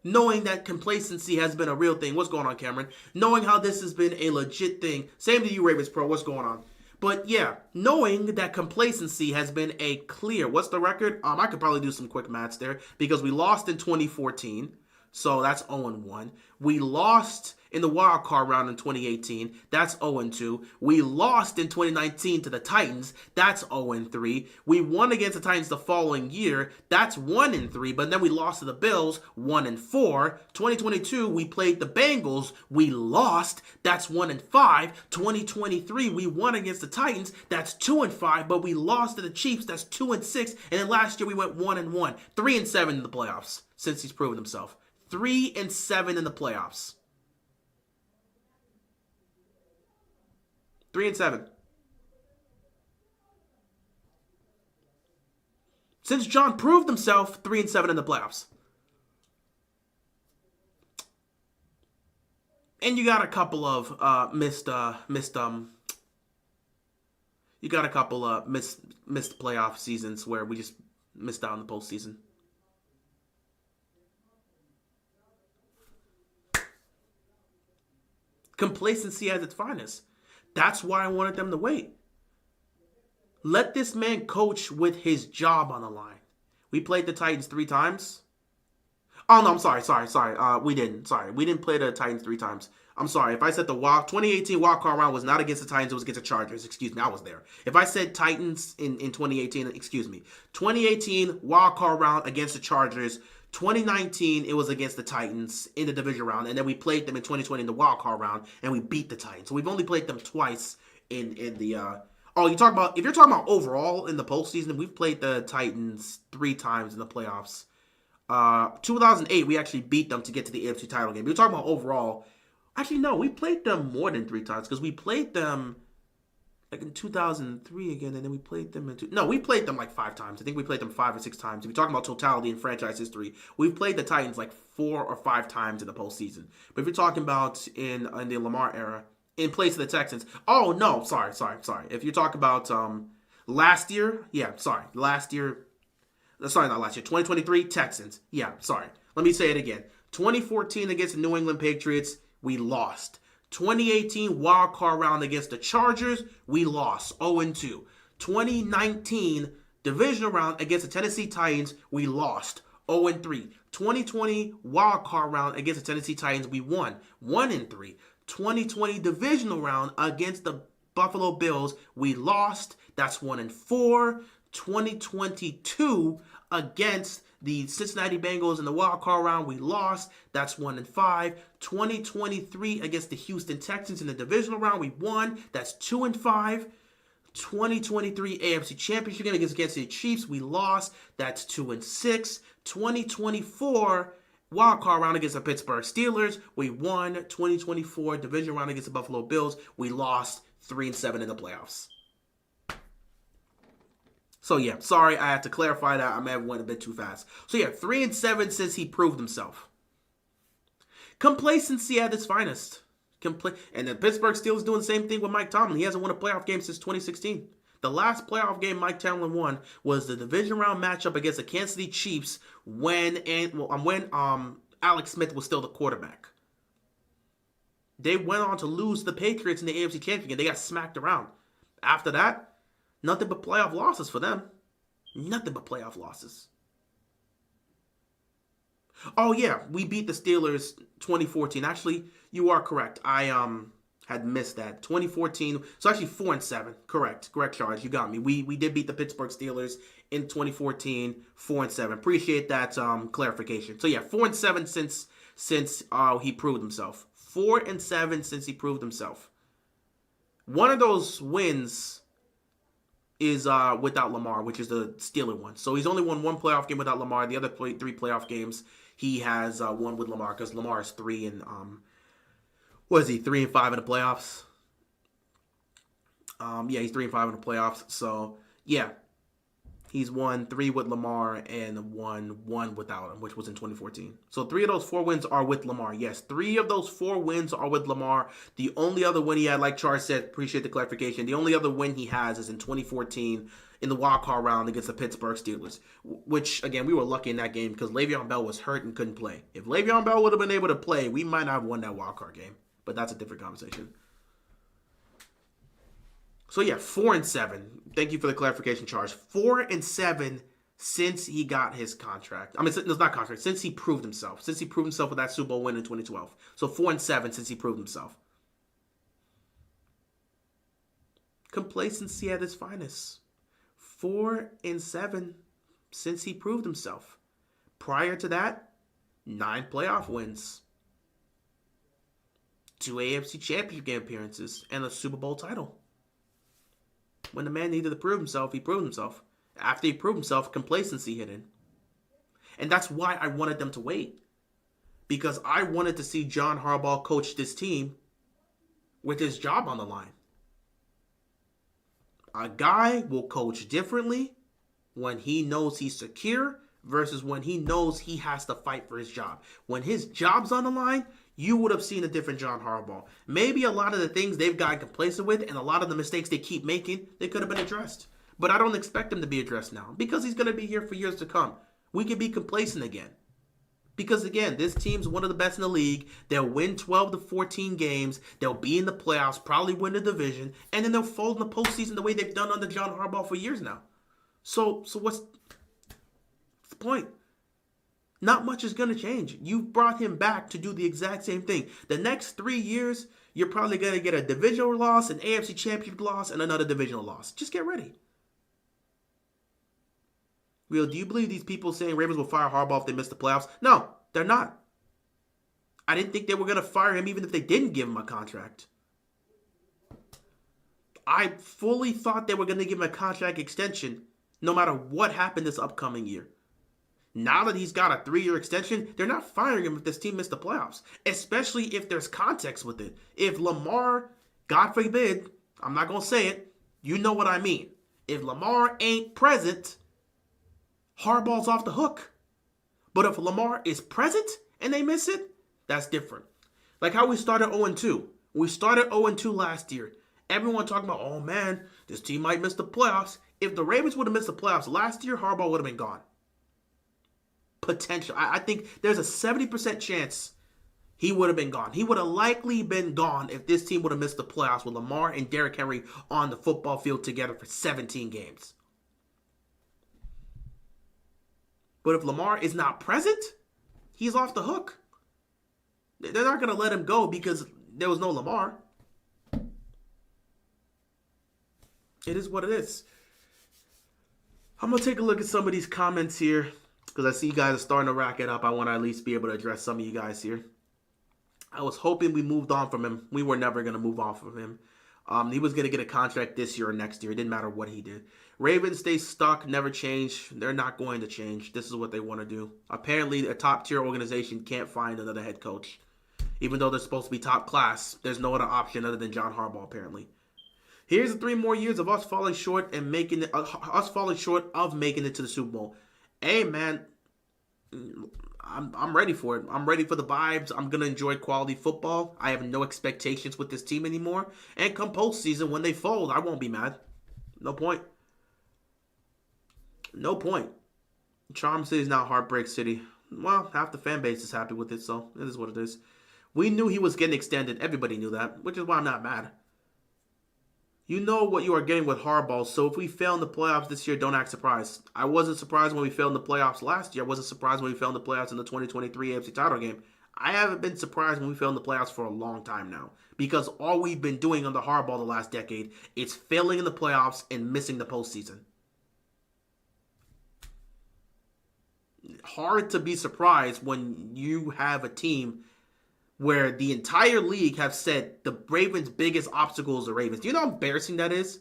Speaker 1: knowing that complacency has been a real thing. What's going on, Cameron? Knowing how this has been a legit thing. Same to you, Ravens Pro. What's going on? But yeah, knowing that complacency has been a clear. What's the record? I could probably do some quick maths there because we lost in 2014. So that's 0-1. We lost in the wild card round in 2018. That's 0-2. We lost in 2019 to the Titans. That's 0-3. We won against the Titans the following year. That's 1-3. But then we lost to the Bills, 1-4. 2022, we played the Bengals. We lost. That's 1-5. 2023, we won against the Titans. That's 2-5. But we lost to the Chiefs. That's 2-6. And then last year we went 1-1. 3-7 in the playoffs since he's proven himself. 3-7 in the playoffs. 3-7. Since John proved himself, 3-7 in the playoffs. And you got a couple of missed playoff seasons where we just missed out in the postseason. Complacency at its finest. That's why I wanted them to wait. Let this man coach with his job on the line. We played the Titans 3 times. Oh, no, I'm sorry. We didn't. Sorry, we didn't play the Titans 3 times. I'm sorry. If I said the 2018 wildcard round was not against the Titans, it was against the Chargers. Excuse me, I was there. If I said Titans in 2018, excuse me. 2018 wildcard round against the Chargers. 2019, it was against the Titans in the division round, and then we played them in 2020 in the wild card round, and we beat the Titans. So we've only played them twice in the. If you're talking about overall in the postseason, we've played the Titans 3 times in the playoffs. 2008, we actually beat them to get to the AFC title game. We're talking about overall. Actually, no, we played them more than 3 times because we played them like in 2003 again, and then we played them no, we played them like 5 times. I think we played them 5 or 6 times. If you're talking about totality in franchise history, we've played the Titans like 4 or 5 times in the postseason. But if you're talking about in the Lamar era, in place of the Texans, oh no, sorry. If you're talking about last year, last year, sorry, not last year, 2023 Texans, sorry. Let me say it again. 2014 against the New England Patriots, we lost. 2018 wild card round against the Chargers, we lost 0-2. 2019 divisional round against the Tennessee Titans, we lost 0-3. 2020 wild card round against the Tennessee Titans, we won 1-3. 2020 divisional round against the Buffalo Bills, we lost. That's 1-4. 2022 against the Cincinnati Bengals in the wild card round, we lost. That's 1-5. 2023 against the Houston Texans in the divisional round, we won. That's 2-5. 2023 AFC Championship game against the Chiefs, we lost. That's 2-6. 2024 wild card round against the Pittsburgh Steelers, we won. 2024 division round against the Buffalo Bills, we lost. 3-7 in the playoffs. So yeah, sorry, I had to clarify that. I may have went a bit too fast. So yeah, 3-7 since he proved himself. Complacency at its finest. And the Pittsburgh Steelers doing the same thing with Mike Tomlin. He hasn't won a playoff game since 2016. The last playoff game Mike Tomlin won was the division round matchup against the Kansas City Chiefs when Alex Smith was still the quarterback. They went on to lose the Patriots in the AFC Championship game. They got smacked around. After that, nothing but playoff losses for them. Nothing but playoff losses. Oh yeah, we beat the Steelers 2014. Actually, you are correct. I had missed that. 2014. So actually 4-7. Correct charge. You got me. We did beat the Pittsburgh Steelers in 2014. 4-7. Appreciate that clarification. So yeah, 4-7 since he proved himself. 4-7 since he proved himself. One of those wins is without Lamar, which is the Steeler one. So he's only won one playoff game without Lamar. The other 3 playoff games he has won with Lamar, because Lamar is 3 and 3-5 in the playoffs. He's 3-5 in the playoffs. So yeah, he's won 3 with Lamar and won 1 without him, which was in 2014. So 3 of those 4 wins are with Lamar. Yes, 3 of those 4 wins are with Lamar. The only other win he had, like Charles said, appreciate the clarification, the only other win he has is in 2014 in the wild card round against the Pittsburgh Steelers, which, again, we were lucky in that game because Le'Veon Bell was hurt and couldn't play. If Le'Veon Bell would have been able to play, we might not have won that wild card game, but that's a different conversation. So yeah, 4-7. Thank you for the clarification, Charles. 4-7 since he got his contract. I mean, it's not contract. Since he proved himself. Since he proved himself with that Super Bowl win in 2012. So 4-7 since he proved himself. Complacency at its finest. 4-7 since he proved himself. Prior to that, 9 playoff wins, 2 AFC Championship game appearances, and a Super Bowl title. When the man needed to prove himself, he proved himself. After he proved himself, complacency hit in. And that's why I wanted them to wait. Because I wanted to see John Harbaugh coach this team with his job on the line. A guy will coach differently when he knows he's secure versus when he knows he has to fight for his job. When his job's on the line, you would have seen a different John Harbaugh. Maybe a lot of the things they've gotten complacent with and a lot of the mistakes they keep making, they could have been addressed. But I don't expect them to be addressed now because he's going to be here for years to come. We can be complacent again. Because again, this team's one of the best in the league. They'll win 12 to 14 games. They'll be in the playoffs, probably win the division, and then they'll fold in the postseason the way they've done under John Harbaugh for years now. So what's the point? Not much is going to change. You brought him back to do the exact same thing. The next 3 years, you're probably going to get a divisional loss, an AFC Championship loss, and another divisional loss. Just get ready. Real, do you believe these people saying Ravens will fire Harbaugh if they miss the playoffs? No, they're not. I didn't think they were going to fire him even if they didn't give him a contract. I fully thought they were going to give him a contract extension no matter what happened this upcoming year. Now that he's got a 3-year extension, they're not firing him if this team missed the playoffs, especially if there's context with it. If Lamar, God forbid, I'm not going to say it, You know what I mean. If Lamar ain't present, Harbaugh's off the hook. But if Lamar is present and they miss it, that's different. Like how we started 0-2. We started 0-2 last year. Everyone talking about, oh man, this team might miss the playoffs. If the Ravens would have missed the playoffs last year, Harbaugh would have been gone. Potential. I think there's a 70% chance he would have been gone. He would have likely been gone if this team would have missed the playoffs with Lamar and Derrick Henry on the football field together for 17 games. But if Lamar is not present, he's off the hook. They're not going to let him go because there was no Lamar. It is what it is. I'm going to take a look at some of these comments here because I see you guys are starting to rack it up. I want to at least be able to address some of you guys here. I was hoping we moved on from him. We were never going to move off of him. He was going to get a contract this year or next year. It didn't matter what he did. Ravens stay stuck, never change. They're not going to change. This is what they want to do. Apparently, a top-tier organization can't find another head coach. Even though they're supposed to be top class, there's no other option other than John Harbaugh, apparently. Here's the 3 more years of us falling short and making it, making it to the Super Bowl. Hey, man, I'm ready for it. I'm ready for the vibes. I'm going to enjoy quality football. I have no expectations with this team anymore. And come postseason, when they fold, I won't be mad. No point. No point. Charm City is now Heartbreak City. Well, half the fan base is happy with it, so it is what it is. We knew he was getting extended. Everybody knew that, which is why I'm not mad. You know what you are getting with Harbaugh, so if we fail in the playoffs this year, don't act surprised. I wasn't surprised when we failed in the playoffs last year. I wasn't surprised when we failed in the playoffs in the 2023 AFC title game. I haven't been surprised when we failed in the playoffs for a long time now because all we've been doing under Harbaugh the last decade is failing in the playoffs and missing the postseason. Hard to be surprised when you have a team where the entire league have said the Ravens' biggest obstacle is the Ravens. Do you know how embarrassing that is?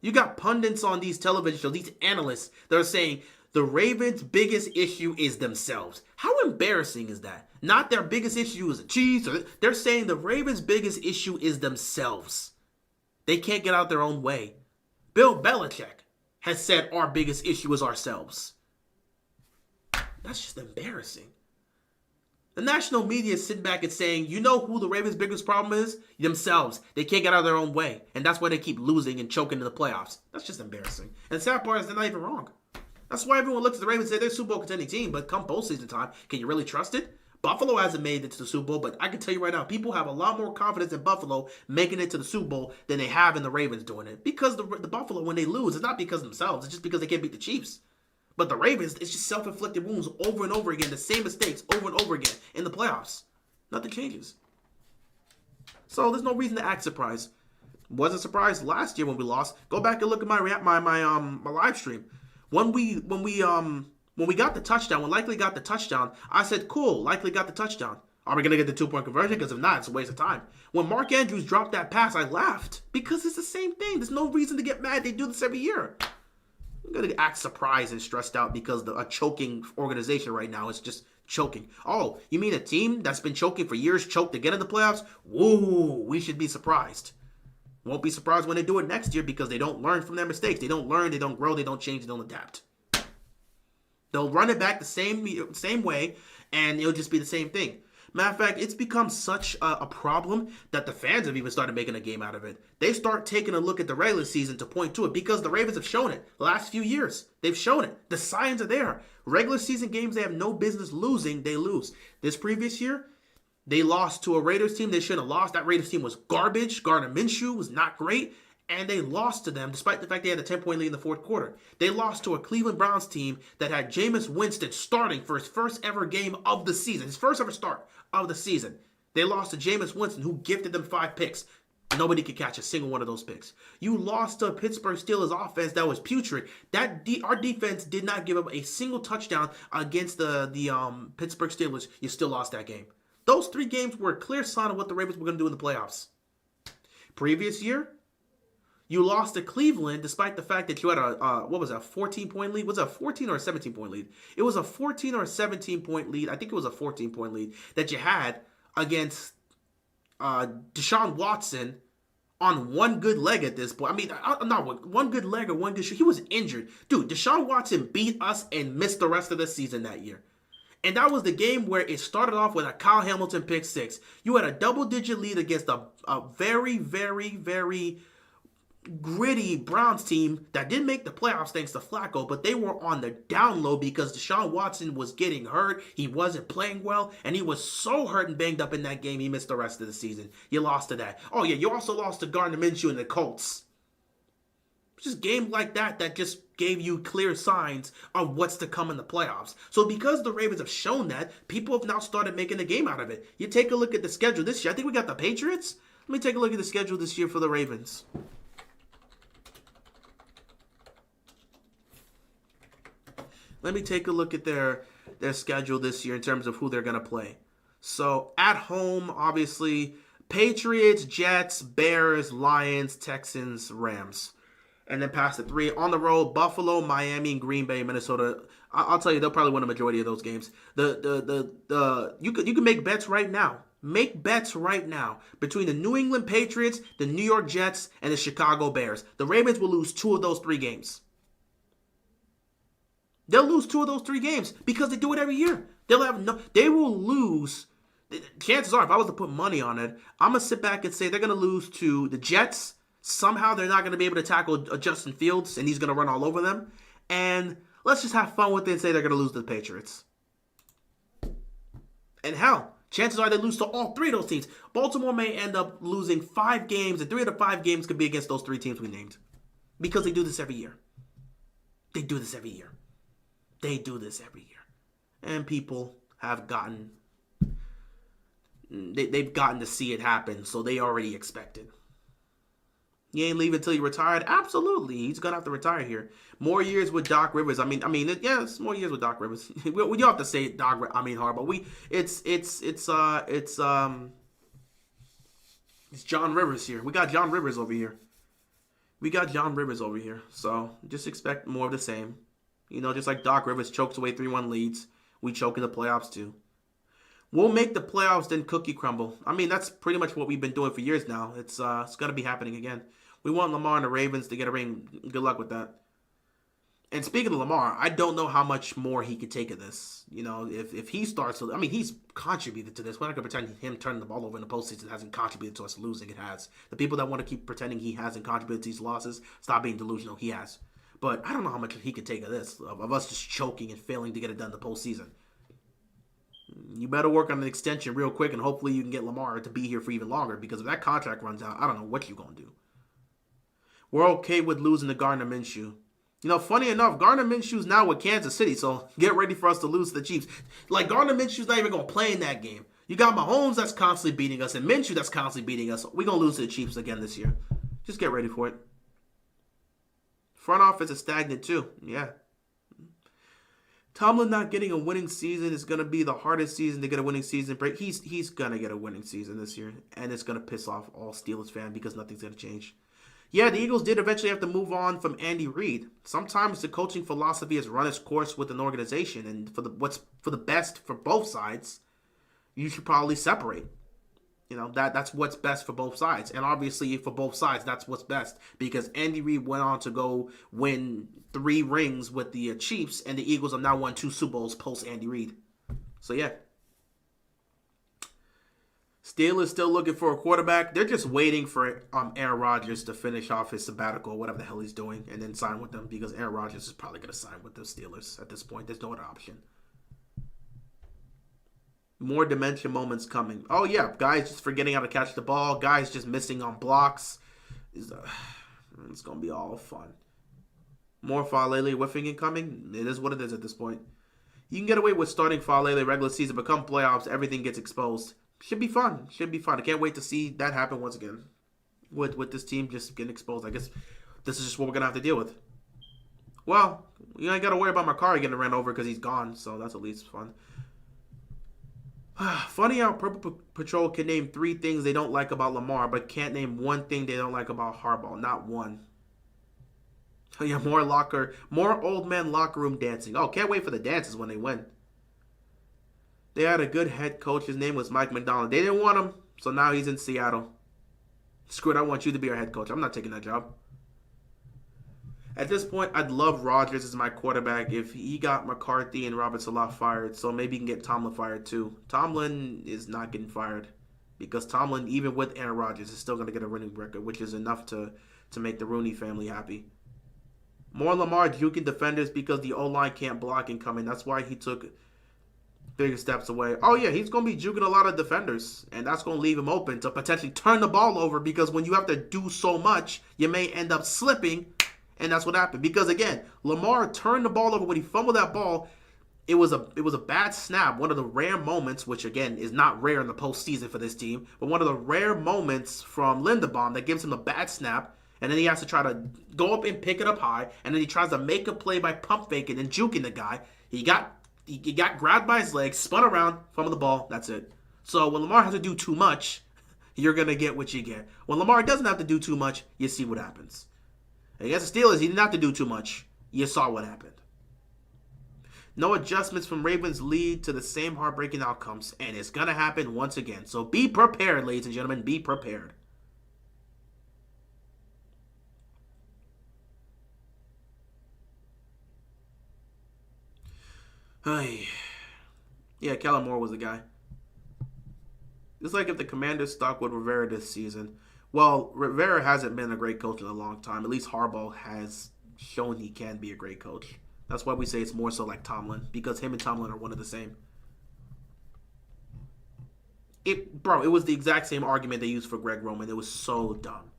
Speaker 1: You got pundits on these television shows, these analysts, that are saying the Ravens' biggest issue is themselves. How embarrassing is that? Not their biggest issue is the Chiefs. They're saying the Ravens' biggest issue is themselves. They can't get out their own way. Bill Belichick has said our biggest issue is ourselves. That's just embarrassing. The national media is sitting back and saying, you know who the Ravens' biggest problem is? Themselves. They can't get out of their own way. And that's why they keep losing and choking in the playoffs. That's just embarrassing. And the sad part is they're not even wrong. That's why everyone looks at the Ravens and say they're a Super Bowl contending team, but come postseason time, can you really trust it? Buffalo hasn't made it to the Super Bowl, but I can tell you right now, people have a lot more confidence in Buffalo making it to the Super Bowl than they have in the Ravens doing it. Because the Buffalo, when they lose, it's not because of themselves. It's just because they can't beat the Chiefs. But the Ravens, it's just self-inflicted wounds over and over again. The same mistakes over and over again in the playoffs. Nothing changes. So there's no reason to act surprised. Wasn't surprised last year when we lost. Go back and look at my live stream. When we got the touchdown, when Likely got the touchdown, I said, cool, Likely got the touchdown. Are we going to get the 2-point conversion? Because if not, it's a waste of time. When Mark Andrews dropped that pass, I laughed. Because it's the same thing. There's no reason to get mad. They do this every year. I'm going to act surprised and stressed out because a choking organization right now is just choking. Oh, you mean a team that's been choking for years choked to get in the playoffs? Woo, we should be surprised. Won't be surprised when they do it next year because they don't learn from their mistakes. They don't learn, they don't grow, they don't change, they don't adapt. They'll run it back the same way, and it'll just be the same thing. Matter of fact, it's become such a problem that the fans have even started making a game out of it. They start taking a look at the regular season to point to it because the Ravens have shown it the last few years. They've shown it. The signs are there. Regular season games they have no business losing, they lose. This previous year, they lost to a Raiders team they shouldn't have lost. That Raiders team was garbage. Gardner Minshew was not great. And they lost to them despite the fact they had a 10-point lead in the fourth quarter. They lost to a Cleveland Browns team that had Jameis Winston starting for his first ever game of the season. His first ever start of the season. They lost to Jameis Winston, who gifted them 5 picks. Nobody could catch a single one of those picks. You lost to a Pittsburgh Steelers offense that was putrid. Our defense did not give up a single touchdown against the Pittsburgh Steelers. You still lost that game. Those 3 games were a clear sign of what the Ravens were going to do in the playoffs. Previous year, you lost to Cleveland despite the fact that you had a 14-point lead? Was it a 14 or a 17-point lead? It was a 14 or a 17-point lead. I think it was a 14-point lead that you had against Deshaun Watson on one good leg at this point. I mean, not one good leg or one good shoot. He was injured. Dude, Deshaun Watson beat us and missed the rest of the season that year. And that was the game where it started off with a Kyle Hamilton pick six. You had a double-digit lead against a very, very, very gritty Browns team that didn't make the playoffs thanks to Flacco, but they were on the down low because Deshaun Watson was getting hurt. He wasn't playing well, and he was so hurt and banged up in that game, he missed the rest of the season. You lost to that. Oh, yeah, you also lost to Gardner Minshew and the Colts. Just games like that just gave you clear signs of what's to come in the playoffs. So because the Ravens have shown that, people have now started making a game out of it. You take a look at the schedule this year. I think we got the Patriots. Let me take a look at the schedule this year for the Ravens. Let me take a look at their schedule this year in terms of who they're going to play. So at home, obviously, Patriots, Jets, Bears, Lions, Texans, Rams. And then past the three. On the road, Buffalo, Miami, Green Bay, Minnesota. I'll tell you, they'll probably win a majority of those games. You can make bets right now. Make bets right now between the New England Patriots, the New York Jets, and the Chicago Bears. The Ravens will lose 2 of those 3 games. They'll lose 2 of those 3 games because they do it every year. They will lose. Chances are, if I was to put money on it, I'm going to sit back and say they're going to lose to the Jets. Somehow they're not going to be able to tackle Justin Fields, and he's going to run all over them. And let's just have fun with it and say they're going to lose to the Patriots. And hell, chances are they lose to all 3 of those teams. Baltimore may end up losing 5 games, and 3 of the 5 games could be against those 3 teams we named. Because they do this every year. They do this every year. They do this every year. And people have gotten... They've gotten to see it happen, so they already expect it. You ain't leaving until you retired? Absolutely. He's going to have to retire here. More years with Doc Rivers. I mean, yes, more years with Doc Rivers. We don't have to say Harbaugh. It's John Rivers here. We got John Rivers over here. So just expect more of the same. Just like Doc Rivers chokes away 3-1 leads, we choke in the playoffs too. We'll make the playoffs, then cookie crumble. I mean, that's pretty much what we've been doing for years now. It's going to be happening again. We want Lamar and the Ravens to get a ring. Good luck with that. And speaking of Lamar, I don't know how much more he could take of this. If he starts to... I mean, he's contributed to this. We're not going to pretend him turning the ball over in the postseason hasn't contributed to us losing. It has. The people that want to keep pretending he hasn't contributed to these losses, stop being delusional. He has. But I don't know how much he could take of this, of us just choking and failing to get it done in the postseason. You better work on an extension real quick, and hopefully you can get Lamar to be here for even longer, because if that contract runs out, I don't know what you're going to do. We're okay with losing to Gardner Minshew. Funny enough, Gardner Minshew's now with Kansas City, so get ready for us to lose to the Chiefs. Like, Gardner Minshew's not even going to play in that game. You got Mahomes that's constantly beating us, and Minshew that's constantly beating us. We're going to lose to the Chiefs again this year. Just get ready for it. Front office is stagnant too. Yeah. Tomlin not getting a winning season is going to be the hardest season to get a winning season break. He's going to get a winning season this year, and it's going to piss off all Steelers fans because nothing's going to change. Yeah, the Eagles did eventually have to move on from Andy Reid. Sometimes the coaching philosophy has run its course with an organization, and what's for the best for both sides, you should probably separate. That's what's best for both sides. And obviously for both sides, that's what's best. Because Andy Reid went on to go win 3 rings with the Chiefs, and the Eagles have now won 2 Super Bowls post Andy Reid. So yeah. Steelers still looking for a quarterback. They're just waiting for Aaron Rodgers to finish off his sabbatical, whatever the hell he's doing, and then sign with them, because Aaron Rodgers is probably going to sign with the Steelers at this point. There's no other option. More dementia moments coming. Oh, yeah. Guys just forgetting how to catch the ball. Guys just missing on blocks. It's going to be all fun. More Falele whiffing incoming. It is what it is at this point. You can get away with starting Falele regular season, but come playoffs, everything gets exposed. Should be fun. I can't wait to see that happen once again. With this team just getting exposed. I guess this is just what we're going to have to deal with. Well, you ain't got to worry about my car getting ran over because he's gone, so that's at least fun. Funny how Purple Patrol can name 3 things they don't like about Lamar, but can't name 1 thing they don't like about Harbaugh. Not one. Oh yeah, more old man locker room dancing. Oh, can't wait for the dances when they win. They had a good head coach. His name was Mike McDonald. They didn't want him, so now he's in Seattle. Screw it, I want you to be our head coach. I'm not taking that job. At this point, I'd love Rodgers as my quarterback if he got McCarthy and Robert Salah fired, so maybe he can get Tomlin fired too. Tomlin is not getting fired because Tomlin, even with Aaron Rodgers, is still going to get a winning record, which is enough to make the Rooney family happy. More Lamar juking defenders because the O-line can't block incoming. That's why he took bigger steps away. Oh, yeah, he's going to be juking a lot of defenders, and that's going to leave him open to potentially turn the ball over because when you have to do so much, you may end up slipping. And that's what happened. Because, again, Lamar turned the ball over. When he fumbled that ball, it was a bad snap. One of the rare moments, which, again, is not rare in the postseason for this team, but one of the rare moments from Linderbaum that gives him a bad snap. And then he has to try to go up and pick it up high. And then he tries to make a play by pump faking and juking the guy. He got grabbed by his leg, spun around, fumbled the ball. That's it. So when Lamar has to do too much, you're going to get what you get. When Lamar doesn't have to do too much, you see what happens. Against the Steelers, he didn't have to do too much. You saw what happened. No adjustments from Ravens lead to the same heartbreaking outcomes, and it's going to happen once again. So be prepared, ladies and gentlemen. Be prepared. Hey. Yeah, Kellen Moore was the guy. It's like if the Commanders stuck with Rivera this season. Well, Rivera hasn't been a great coach in a long time. At least Harbaugh has shown he can be a great coach. That's why we say it's more so like Tomlin, because him and Tomlin are one of the same. It was the exact same argument they used for Greg Roman. It was so dumb.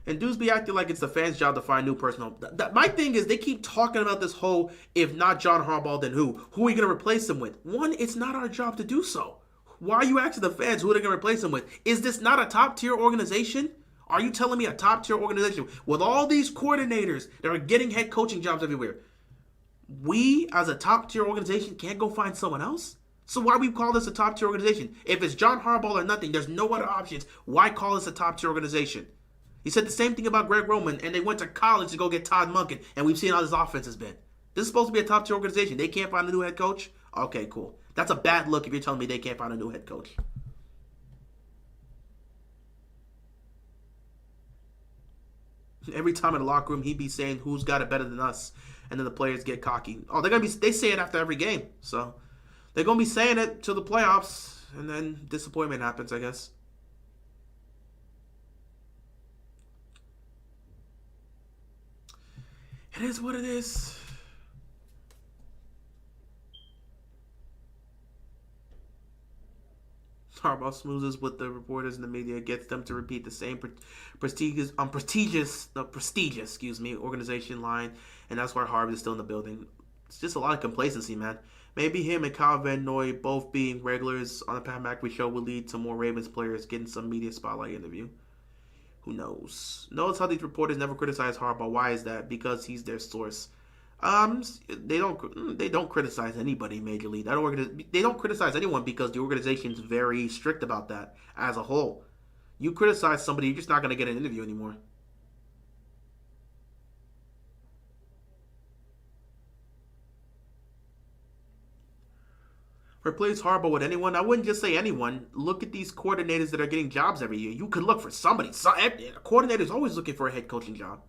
Speaker 1: And dudes be acting like it's the fans' job to find new personnel. My thing is they keep talking about this whole, if not John Harbaugh, then who? Who are we going to replace him with? One, it's not our job to do so. Why are you asking the fans who they're going to replace him with? Is this not a top-tier organization? Are you telling me a top-tier organization with all these coordinators that are getting head coaching jobs everywhere? We, as a top-tier organization, can't go find someone else? So why we call this a top-tier organization? If it's John Harbaugh or nothing, there's no other options. Why call this a top-tier organization? He said the same thing about Greg Roman, and they went to college to go get Todd Monken, and we've seen how this offense has been. This is supposed to be a top-tier organization. They can't find a new head coach? Okay, cool. That's a bad look if you're telling me they can't find a new head coach. Every time in the locker room, he'd be saying, who's got it better than us? And then the players get cocky. Oh, they say it after every game. So they're going to be saying it till the playoffs, and then disappointment happens, I guess. It is what it is. Harbaugh smoozes with the reporters and the media, gets them to repeat the same prestigious organization line, and that's why Harbaugh is still in the building. It's just a lot of complacency, man. Maybe him and Kyle Van Noy both being regulars on the Pat McAfee show will lead to more Ravens players getting some media spotlight interview. Who knows? Notice how these reporters never criticize Harbaugh. Why is that? Because he's their source. They don't criticize anybody majorly. They don't criticize anyone because the organization's very strict about that as a whole. You criticize somebody, you're just not going to get an interview anymore. Replace Harbaugh with anyone? I wouldn't just say anyone. Look at these coordinators that are getting jobs every year. You could look for somebody. A coordinator's always looking for a head coaching job.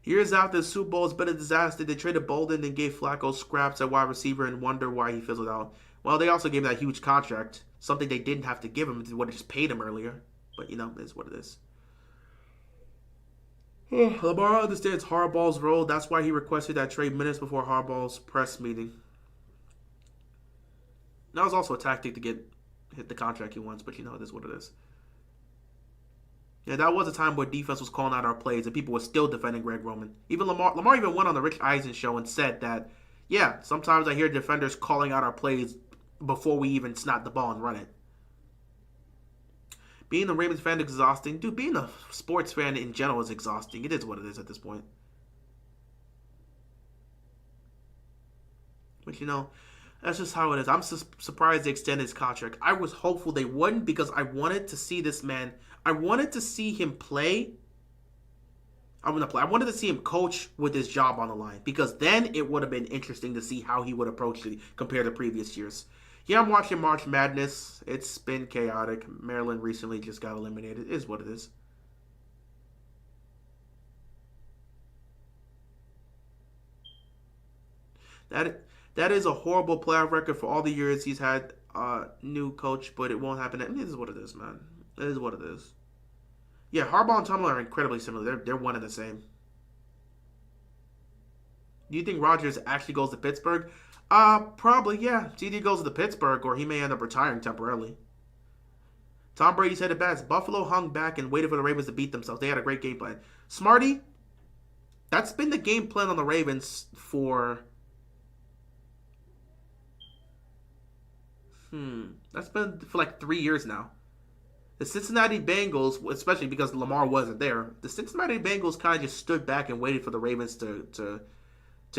Speaker 1: Years after the Super Bowl has been a disaster, they traded Bolden and gave Flacco scraps at wide receiver and wonder why he fizzled out. Well, they also gave him that huge contract, something they didn't have to give him. They would have just paid him earlier. But, it is what it is. Lamar understands Harbaugh's role. That's why he requested that trade minutes before Harbaugh's press meeting. That was also a tactic to hit the contract he wants, but it is what it is. Yeah, that was a time where defense was calling out our plays and people were still defending Greg Roman. Even Lamar even went on the Rich Eisen show and said that, yeah, sometimes I hear defenders calling out our plays before we even snap the ball and run it. Being a Ravens fan is exhausting. Dude, being a sports fan in general is exhausting. It is what it is at this point. But that's just how it is. I'm surprised they extended his contract. I was hopeful they wouldn't because I wanted to see this man. I wanted to see him play. I wanted to see him coach with his job on the line because then it would have been interesting to see how he would approach it compared to previous years. Yeah, I'm watching March Madness. It's been chaotic. Maryland recently just got eliminated. It is what it is. That that is a horrible playoff record for all the years he's had new coach, but it won't happen. It is what it is, man. It is what it is. Yeah, Harbaugh and Tomlin are incredibly similar. They're one and the same. Do you think Rodgers actually goes to Pittsburgh? Probably, yeah. It's either he goes to Pittsburgh or he may end up retiring temporarily. Tom Brady said it best. Buffalo hung back and waited for the Ravens to beat themselves. They had a great game plan. Smarty, that's been the game plan on the Ravens for that's been for like 3 years now. The Cincinnati Bengals, especially because Lamar wasn't there, the Cincinnati Bengals kind of just stood back and waited for the Ravens to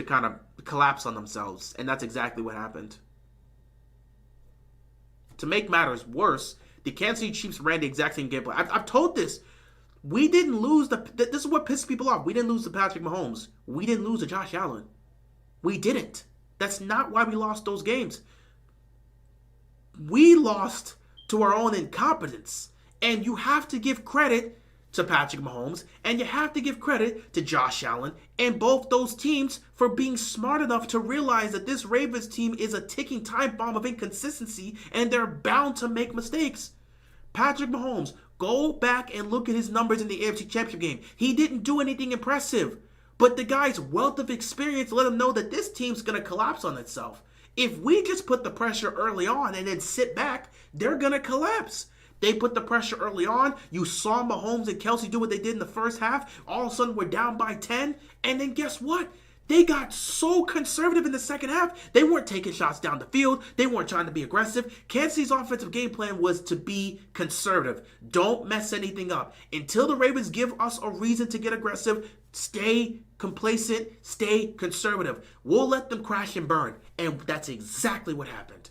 Speaker 1: kind of collapse on themselves, and that's exactly what happened. To make matters worse, the Kansas City Chiefs ran the exact same game plan. I've told this. We didn't lose this is what pisses people off. We didn't lose to Patrick Mahomes. We didn't lose to Josh Allen. We didn't. That's not why we lost those games. We lost to our own incompetence. And you have to give credit to Patrick Mahomes, and you have to give credit to Josh Allen and both those teams for being smart enough to realize that this Ravens team is a ticking time bomb of inconsistency, and they're bound to make mistakes. Patrick Mahomes, go back and look at his numbers in the AFC Championship game. He didn't do anything impressive, but the guy's wealth of experience let him know that this team's going to collapse on itself. If we just put the pressure early on and then sit back, they're going to collapse. They put the pressure early on. You saw Mahomes and Kelsey do what they did in the first half. All of a sudden, we're down by 10. And then guess what? They got so conservative in the second half. They weren't taking shots down the field. They weren't trying to be aggressive. Kansas City's offensive game plan was to be conservative. Don't mess anything up. Until the Ravens give us a reason to get aggressive, stay complacent, stay conservative. We'll let them crash and burn. And that's exactly what happened.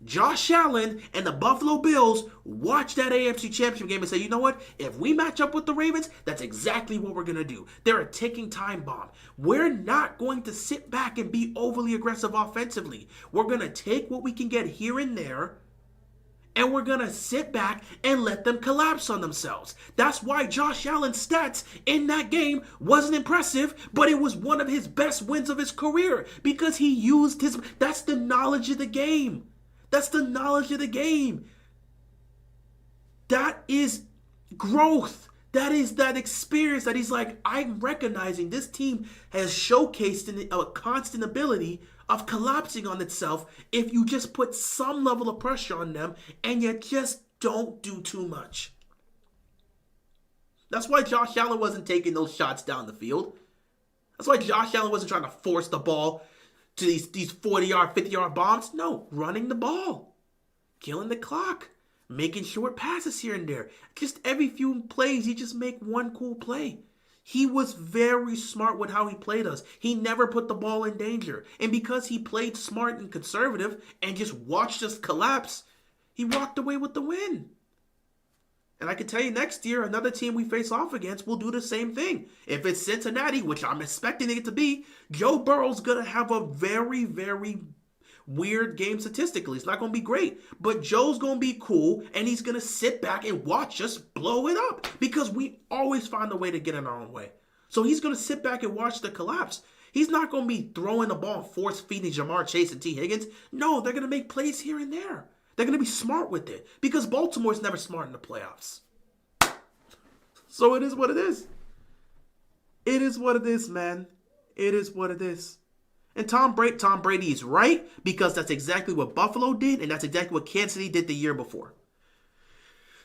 Speaker 1: Josh Allen and the Buffalo Bills watched that AFC Championship game and say, you know what? If we match up with the Ravens, that's exactly what we're going to do. They're a ticking time bomb. We're not going to sit back and be overly aggressive offensively. We're going to take what we can get here and there, and we're going to sit back and let them collapse on themselves. That's why Josh Allen's stats in that game wasn't impressive, but it was one of his best wins of his career because he used his... That's the knowledge of the game. That's the knowledge of the game. That is growth. That is that experience that he's like, I'm recognizing this team has showcased a constant ability of collapsing on itself if you just put some level of pressure on them and you just don't do too much. That's why Josh Allen wasn't taking those shots down the field. That's why Josh Allen wasn't trying to force the ball to these 40-yard, 50-yard bombs. No, running the ball. Killing the clock. Making short passes here and there. Just every few plays, he just make one cool play. He was very smart with how he played us. He never put the ball in danger. And because he played smart and conservative and just watched us collapse, he walked away with the win. And I can tell you next year, another team we face off against will do the same thing. If it's Cincinnati, which I'm expecting it to be, Joe Burrow's going to have a very, very weird game statistically. It's not going to be great. But Joe's going to be cool, and he's going to sit back and watch us blow it up. Because we always find a way to get in our own way. So he's going to sit back and watch the collapse. He's not going to be throwing the ball, force-feeding Jamar Chase and T. Higgins. No, they're going to make plays here and there. They're going to be smart with it because Baltimore's never smart in the playoffs. So it is what it is. It is what it is, man. It is what it is. And Tom Brady is right because that's exactly what Buffalo did, and that's exactly what Kansas City did the year before.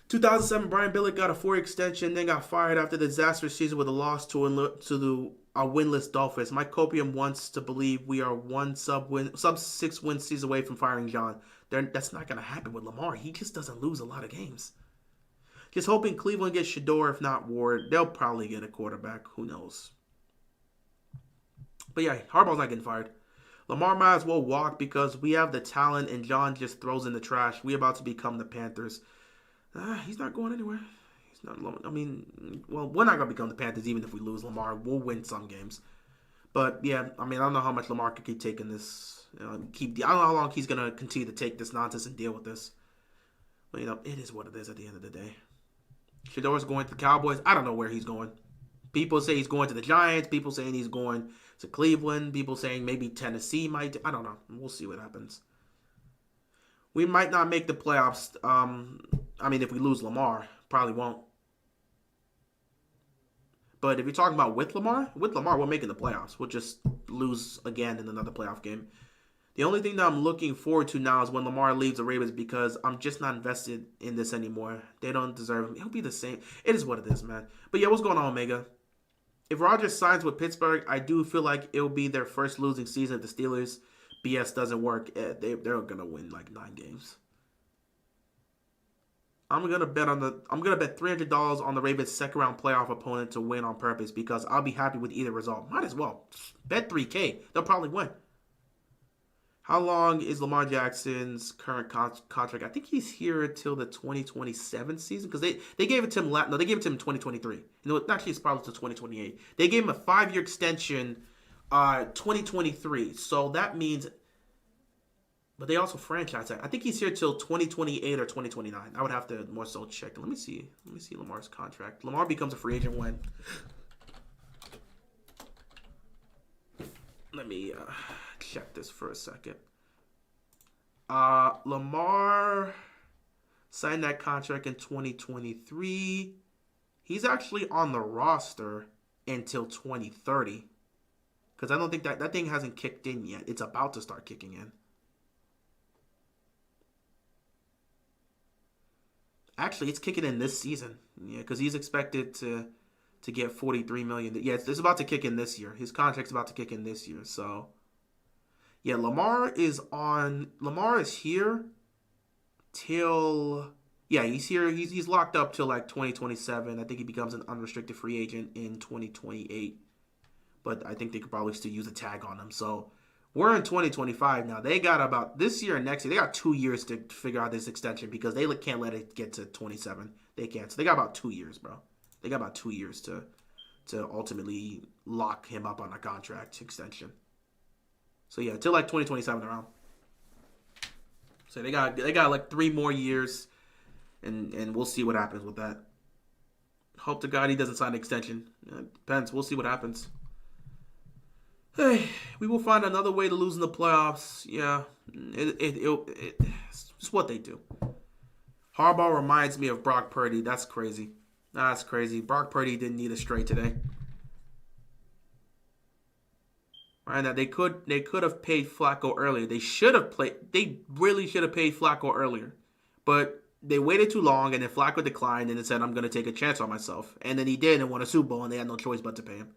Speaker 1: 2007, Brian Billick got a 4-year extension, then got fired after the disastrous season with a loss to the winless Dolphins. Mike Copium wants to believe we are one sub 6 win season away from firing John. That's not going to happen with Lamar. He just doesn't lose a lot of games. Just hoping Cleveland gets Shador, if not Ward. They'll probably get a quarterback. Who knows? But yeah, Harbaugh's not getting fired. Lamar might as well walk because we have the talent and John just throws in the trash. We're about to become the Panthers. He's not going anywhere. He's not. I mean, well, we're not going to become the Panthers even if we lose Lamar. We'll win some games. But yeah, I mean, I don't know how much Lamar can keep taking this. I don't know how long he's gonna continue to take this nonsense and deal with this. But it is what it is at the end of the day. Shador's going to the Cowboys. I don't know where he's going. People say he's going to the Giants. People saying he's going to Cleveland. People saying maybe Tennessee might. I don't know. We'll see what happens. We might not make the playoffs. I mean, if we lose Lamar, probably won't. But if you're talking about with Lamar, we're making the playoffs. We'll just lose again in another playoff game. The only thing that I'm looking forward to now is when Lamar leaves the Ravens because I'm just not invested in this anymore. They don't deserve him. He'll be the same. It is what it is, man. But yeah, what's going on, Omega? If Rodgers signs with Pittsburgh, I do feel like it'll be their first losing season if the Steelers BS doesn't work. They're going to win like 9 games. I'm gonna bet $300 on the Ravens' second round playoff opponent to win on purpose because I'll be happy with either result. Might as well bet $3K. They'll probably win. How long is Lamar Jackson's current contract? I think he's here until the 2027 season because they gave it to him. No, they gave it to him in 2023. Actually, it's probably to 2028. They gave him a 5-year extension, 2023. So that means. But they also franchise that. I think he's here till 2028 or 2029. I would have to more so check. Let me see Lamar's contract. Lamar becomes a free agent when? Let me check this for a second. Lamar signed that contract in 2023. He's actually on the roster until 2030. Because I don't think that thing hasn't kicked in yet. It's about to start kicking in. Actually, it's kicking in this season. Yeah, because he's expected to get $43 million. Yeah, it's about to kick in this year. His contract's about to kick in this year. So, yeah, Lamar is here till. Yeah, he's here. He's locked up till like 2027. I think he becomes an unrestricted free agent in 2028. But I think they could probably still use a tag on him. So. We're in 2025 now. They got about this year and next year. They got 2 years to figure out this extension because they can't let it get to 27. They can't. So they got about 2 years, bro. They got about 2 years to ultimately lock him up on a contract extension. So yeah, till like 2027 around. So they got like 3 more years, and we'll see what happens with that. Hope to God he doesn't sign an extension. Depends. We'll see what happens. Hey, we will find another way to lose in the playoffs. Yeah, it's what they do. Harbaugh reminds me of Brock Purdy. That's crazy. That's crazy. Brock Purdy didn't need a straight today. Right now, they could have paid Flacco earlier. They really should have paid Flacco earlier, but they waited too long, and then Flacco declined, and then said, "I'm going to take a chance on myself," and then he did and won a Super Bowl, and they had no choice but to pay him.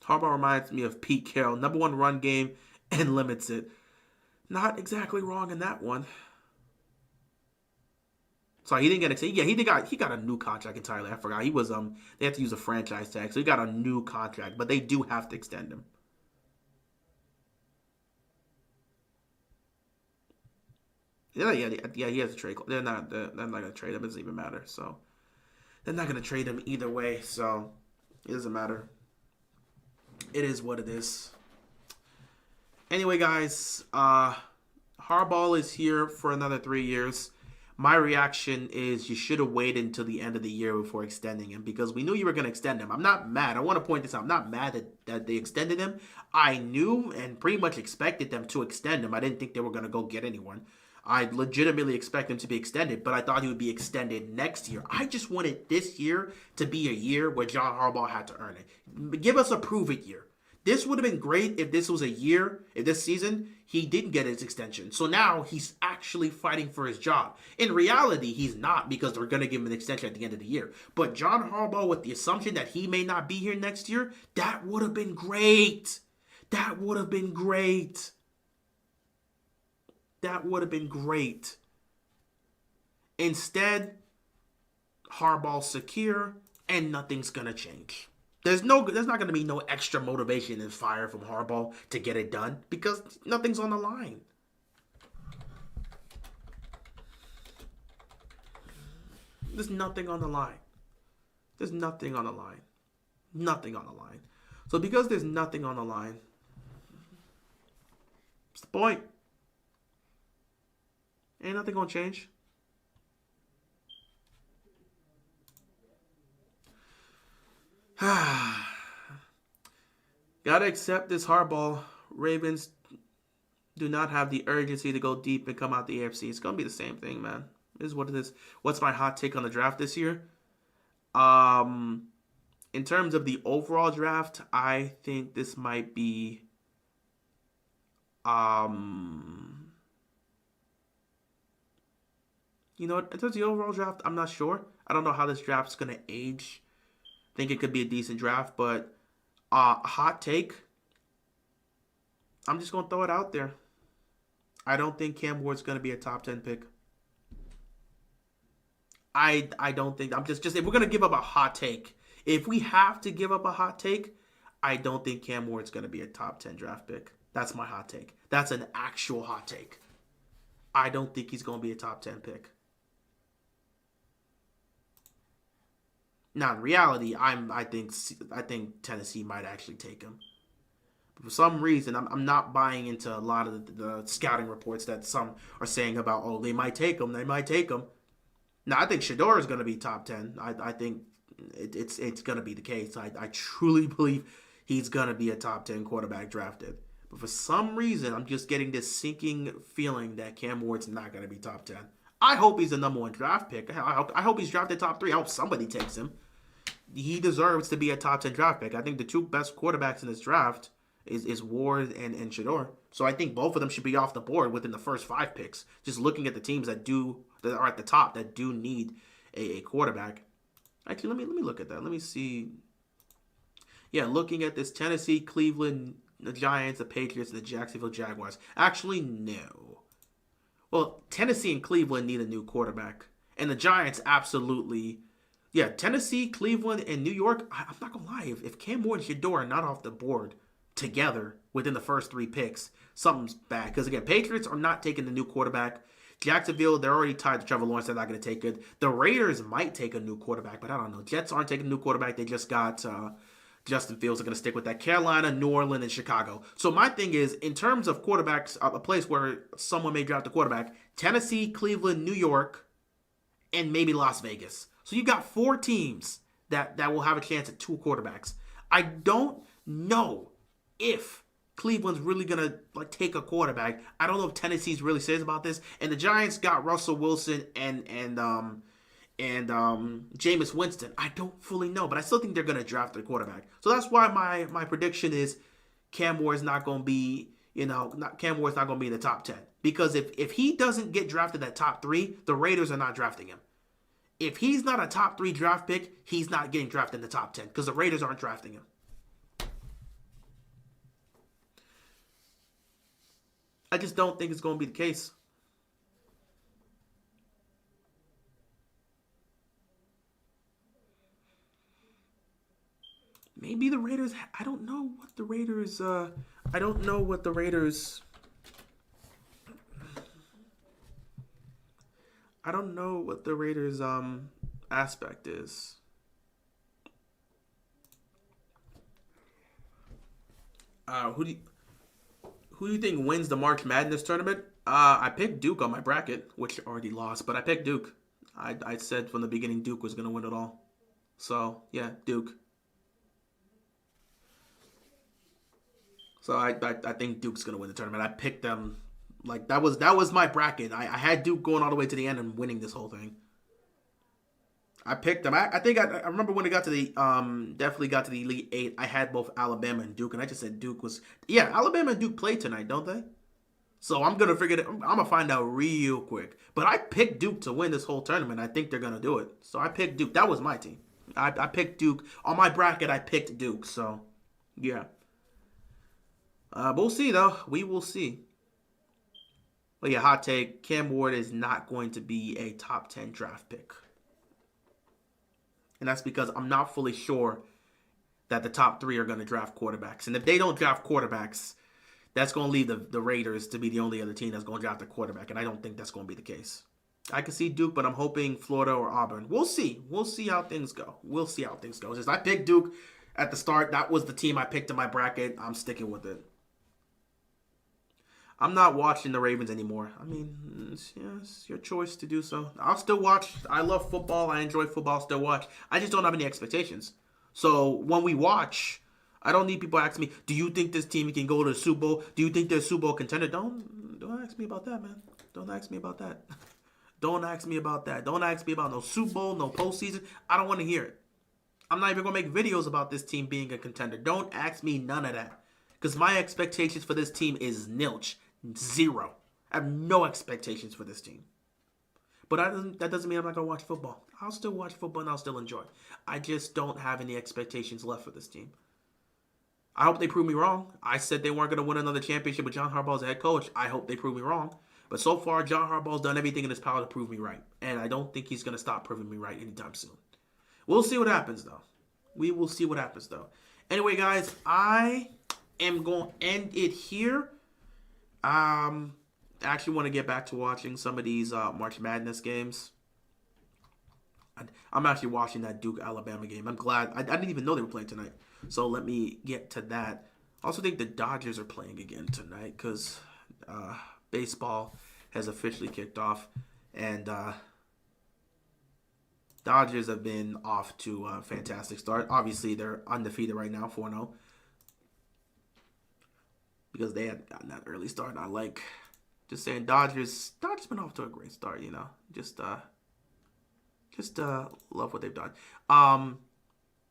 Speaker 1: Harbaugh reminds me of Pete Carroll. Number 1 run game and limits it. Not exactly wrong in that one. Sorry, he didn't get extended. Yeah, he got a new contract entirely. I forgot. He was they had to use a franchise tag, so he got a new contract, but they do have to extend him. Yeah, he has a trade. They're not gonna trade him. It doesn't even matter. So they're not gonna trade him either way. So it doesn't matter. It is what it is. Anyway, guys, Harbaugh is here for another 3 years. My reaction is you should have waited until the end of the year before extending him because we knew you were going to extend him. I'm not mad. I want to point this out. I'm not mad that they extended him. I knew and pretty much expected them to extend him. I didn't think they were going to go get anyone. I legitimately expect him to be extended, but I thought he would be extended next year. I just wanted this year to be a year where John Harbaugh had to earn it. Give us a prove-it year. This would have been great if this was a year, if this season, he didn't get his extension. So now he's actually fighting for his job. In reality, he's not because they're going to give him an extension at the end of the year. But John Harbaugh, with the assumption that he may not be here next year, that would have been great. That would have been great. That would have been great. Instead, Harbaugh's secure and nothing's going to change. There's not going to be no extra motivation and fire from Harbaugh to get it done because nothing's on the line. There's nothing on the line. There's nothing on the line. Nothing on the line. So because there's nothing on the line, what's the point? Ain't nothing gonna change. Gotta accept this Harbaugh. Ravens do not have the urgency to go deep and come out the AFC. It's gonna be the same thing, man. This is what it is. What's my hot take on the draft this year? In terms of the overall draft, I think this might be you know what? In terms of the overall draft, I'm not sure. I don't know how this draft's gonna age. I think it could be a decent draft, but hot take. I'm just gonna throw it out there. I don't think Cam Ward's gonna be a top 10 pick. I don't think I'm just if we're gonna give up a hot take, if we have to give up a hot take, I don't think Cam Ward's gonna be a top 10 draft pick. That's my hot take. That's an actual hot take. I don't think he's gonna be a top 10 pick. Now in reality, I think Tennessee might actually take him. But for some reason, I'm not buying into a lot of the scouting reports that some are saying about, oh, they might take him. They might take him. Now, I think Shador is going to be top 10. I think it's going to be the case. I truly believe he's going to be a top 10 quarterback drafted. But for some reason, I'm just getting this sinking feeling that Cam Ward's not going to be top 10. I hope he's the number one draft pick. I hope he's drafted top 3. I hope somebody takes him. He deserves to be a top 10 draft pick. I think the two best quarterbacks in this draft is Ward and Shador. So I think both of them should be off the board within the first 5 picks. Just looking at the teams that are at the top that do need a quarterback. Actually, let me look at that. Let me see. Yeah, looking at this, Tennessee, Cleveland, the Giants, the Patriots, and the Jacksonville Jaguars. Actually, no. Well, Tennessee and Cleveland need a new quarterback. And the Giants absolutely. Yeah, Tennessee, Cleveland, and New York, I'm not going to lie. If Cam Ward and Shador are not off the board together within the first 3 picks, something's bad. Because, again, Patriots are not taking the new quarterback. Jacksonville, they're already tied to Trevor Lawrence. They're not going to take it. The Raiders might take a new quarterback, but I don't know. Jets aren't taking a new quarterback. They just got Justin Fields. Are going to stick with that. Carolina, New Orleans, and Chicago. So my thing is, in terms of quarterbacks, a place where someone may draft a quarterback, Tennessee, Cleveland, New York, and maybe Las Vegas. So you got 4 teams that will have a chance at 2 quarterbacks. I don't know if Cleveland's really gonna take a quarterback. I don't know if Tennessee's really serious about this. And the Giants got Russell Wilson and Jameis Winston. I don't fully know, but I still think they're gonna draft their quarterback. So that's why my prediction is Cam Ward's not gonna be Cam Ward's not gonna be in the top 10. Because if he doesn't get drafted at top 3, the Raiders are not drafting him. If he's not a top 3 draft pick, he's not getting drafted in the top 10 because the Raiders aren't drafting him. I just don't think it's going to be the case. Maybe the Raiders. I don't know what the Raiders. I don't know what the Raiders. I don't know what the Raiders aspect is. Who do you think wins the March Madness tournament? I picked Duke on my bracket, which already lost, but I picked Duke. I said from the beginning Duke was going to win it all. So, yeah, Duke. So I think Duke's going to win the tournament. I picked them. That was my bracket. I had Duke going all the way to the end and winning this whole thing. I picked them. I think I remember when it got to the definitely got to the Elite 8. I had both Alabama and Duke, and I just said Duke was Alabama and Duke play tonight, don't they? So I'm gonna figure it. I'm gonna find out real quick. But I picked Duke to win this whole tournament. I think they're gonna do it. So I picked Duke. That was my team. I picked Duke on my bracket. I picked Duke. So yeah. We'll see though. We will see. But yeah, hot take, Cam Ward is not going to be a top 10 draft pick. And that's because I'm not fully sure that the top 3 are going to draft quarterbacks. And if they don't draft quarterbacks, that's going to leave the Raiders to be the only other team that's going to draft a quarterback. And I don't think that's going to be the case. I can see Duke, but I'm hoping Florida or Auburn. We'll see. We'll see how things go. Just I picked Duke at the start. That was the team I picked in my bracket. I'm sticking with it. I'm not watching the Ravens anymore. I mean, it's your choice to do so. I'll still watch. I love football. I enjoy football. I'll still watch. I just don't have any expectations. So when we watch, I don't need people asking me, "Do you think this team can go to the Super Bowl? Do you think they're a Super Bowl contender?" Don't ask me about that, man. Don't ask me about that. Don't ask me about that. Don't ask me about no Super Bowl, no postseason. I don't want to hear it. I'm not even gonna make videos about this team being a contender. Don't ask me none of that, because my expectations for this team is nilch. Zero. I have no expectations for this team. But that doesn't mean I'm not going to watch football. I'll still watch football and I'll still enjoy. I just don't have any expectations left for this team. I hope they prove me wrong. I said they weren't going to win another championship with John Harbaugh as a head coach. I hope they prove me wrong. But so far, John Harbaugh's done everything in his power to prove me right. And I don't think he's going to stop proving me right anytime soon. We'll see what happens, though. We will see what happens, though. Anyway, guys, I am going to end it here. I actually want to get back to watching some of these March Madness games. I'm actually watching that Duke-Alabama game. I'm glad. I didn't even know they were playing tonight. So let me get to that. I also think the Dodgers are playing again tonight because baseball has officially kicked off. And Dodgers have been off to a fantastic start. Obviously, they're undefeated right now, 4-0. Because they had gotten that early start. I like just saying Dodgers been off to a great start, you know. Just love what they've done.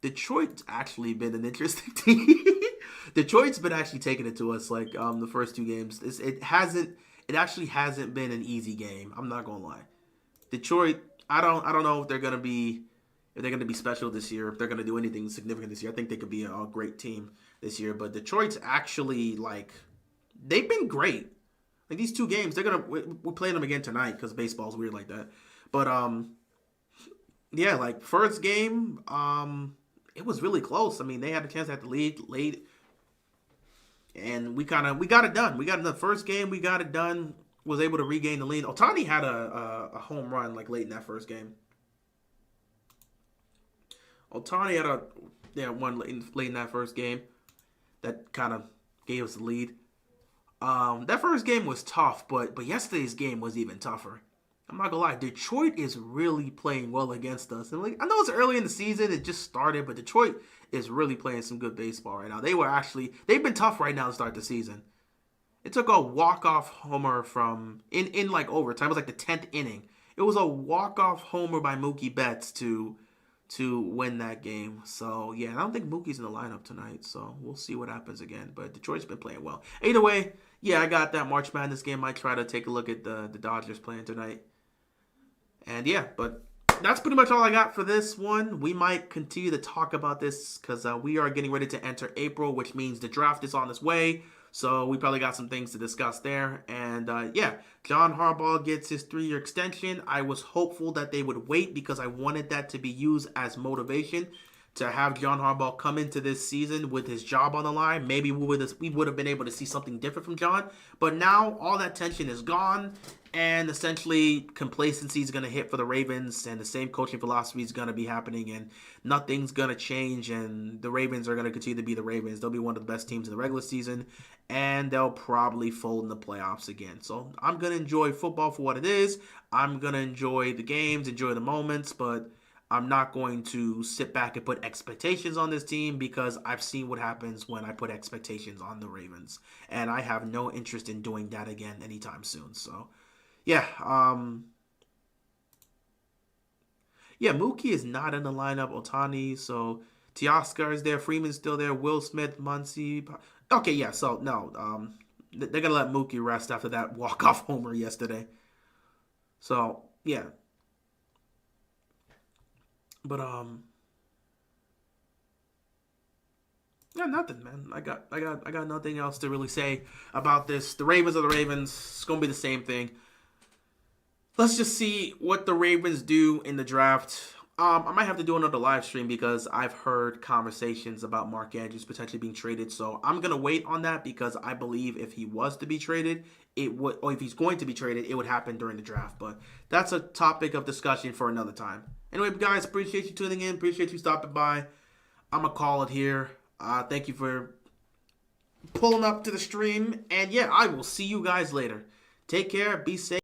Speaker 1: Detroit's actually been an interesting team. Detroit's been actually taking it to us like the first two games. It actually hasn't been an easy game. I'm not gonna lie. Detroit, I don't know if they're gonna be special this year, if they're gonna do anything significant this year. I think they could be a great team this year, but Detroit's actually they've been great. Like these two games, we're playing them again tonight because baseball's weird like that. But yeah, like first game, it was really close. I mean, they had a chance at the lead late, and we got it done. We got it done. First game, we got it done. Was able to regain the lead. Ohtani had a home run like late in that first game. Ohtani had one late in that first game that kind of gave us the lead. That first game was tough, but yesterday's game was even tougher. I'm not gonna lie, Detroit is really playing well against us. And I know it's early in the season, it just started, but Detroit is really playing some good baseball right now. They've been tough right now to start the season. It took a walk-off homer from in like overtime. It was like the 10th inning. It was a walk-off homer by Mookie Betts to win that game. So, yeah, I don't think Mookie's in the lineup tonight, so we'll see what happens again. But Detroit's been playing well. Either way, yeah, I got that March Madness game. Might try to take a look at the Dodgers playing tonight. And, yeah, but that's pretty much all I got for this one. We might continue to talk about this because we are getting ready to enter April, which means the draft is on its way. So we probably got some things to discuss there. And yeah, John Harbaugh gets his 3-year extension. I was hopeful that they would wait because I wanted that to be used as motivation to have John Harbaugh come into this season with his job on the line. Maybe we would have been able to see something different from John. But now all that tension is gone. And essentially, complacency is going to hit for the Ravens, and the same coaching philosophy is going to be happening, and nothing's going to change, and the Ravens are going to continue to be the Ravens. They'll be one of the best teams in the regular season, and they'll probably fold in the playoffs again. So I'm going to enjoy football for what it is. I'm going to enjoy the games, enjoy the moments, but I'm not going to sit back and put expectations on this team because I've seen what happens when I put expectations on the Ravens, and I have no interest in doing that again anytime soon. So yeah, Mookie is not in the lineup. Ohtani, so Teoscar is there. Freeman's still there. Will Smith, Muncy. Okay, yeah, so no, they're going to let Mookie rest after that walk-off homer yesterday. So, yeah. But, yeah, nothing, man. I got nothing else to really say about this. The Ravens are the Ravens. It's going to be the same thing. Let's just see what the Ravens do in the draft. I might have to do another live stream because I've heard conversations about Mark Andrews potentially being traded. So I'm gonna wait on that because I believe if he was to be traded, it would, or if he's going to be traded, it would happen during the draft. But that's a topic of discussion for another time. Anyway, guys, appreciate you tuning in. Appreciate you stopping by. I'm gonna call it here. Thank you for pulling up to the stream, and yeah, I will see you guys later. Take care. Be safe.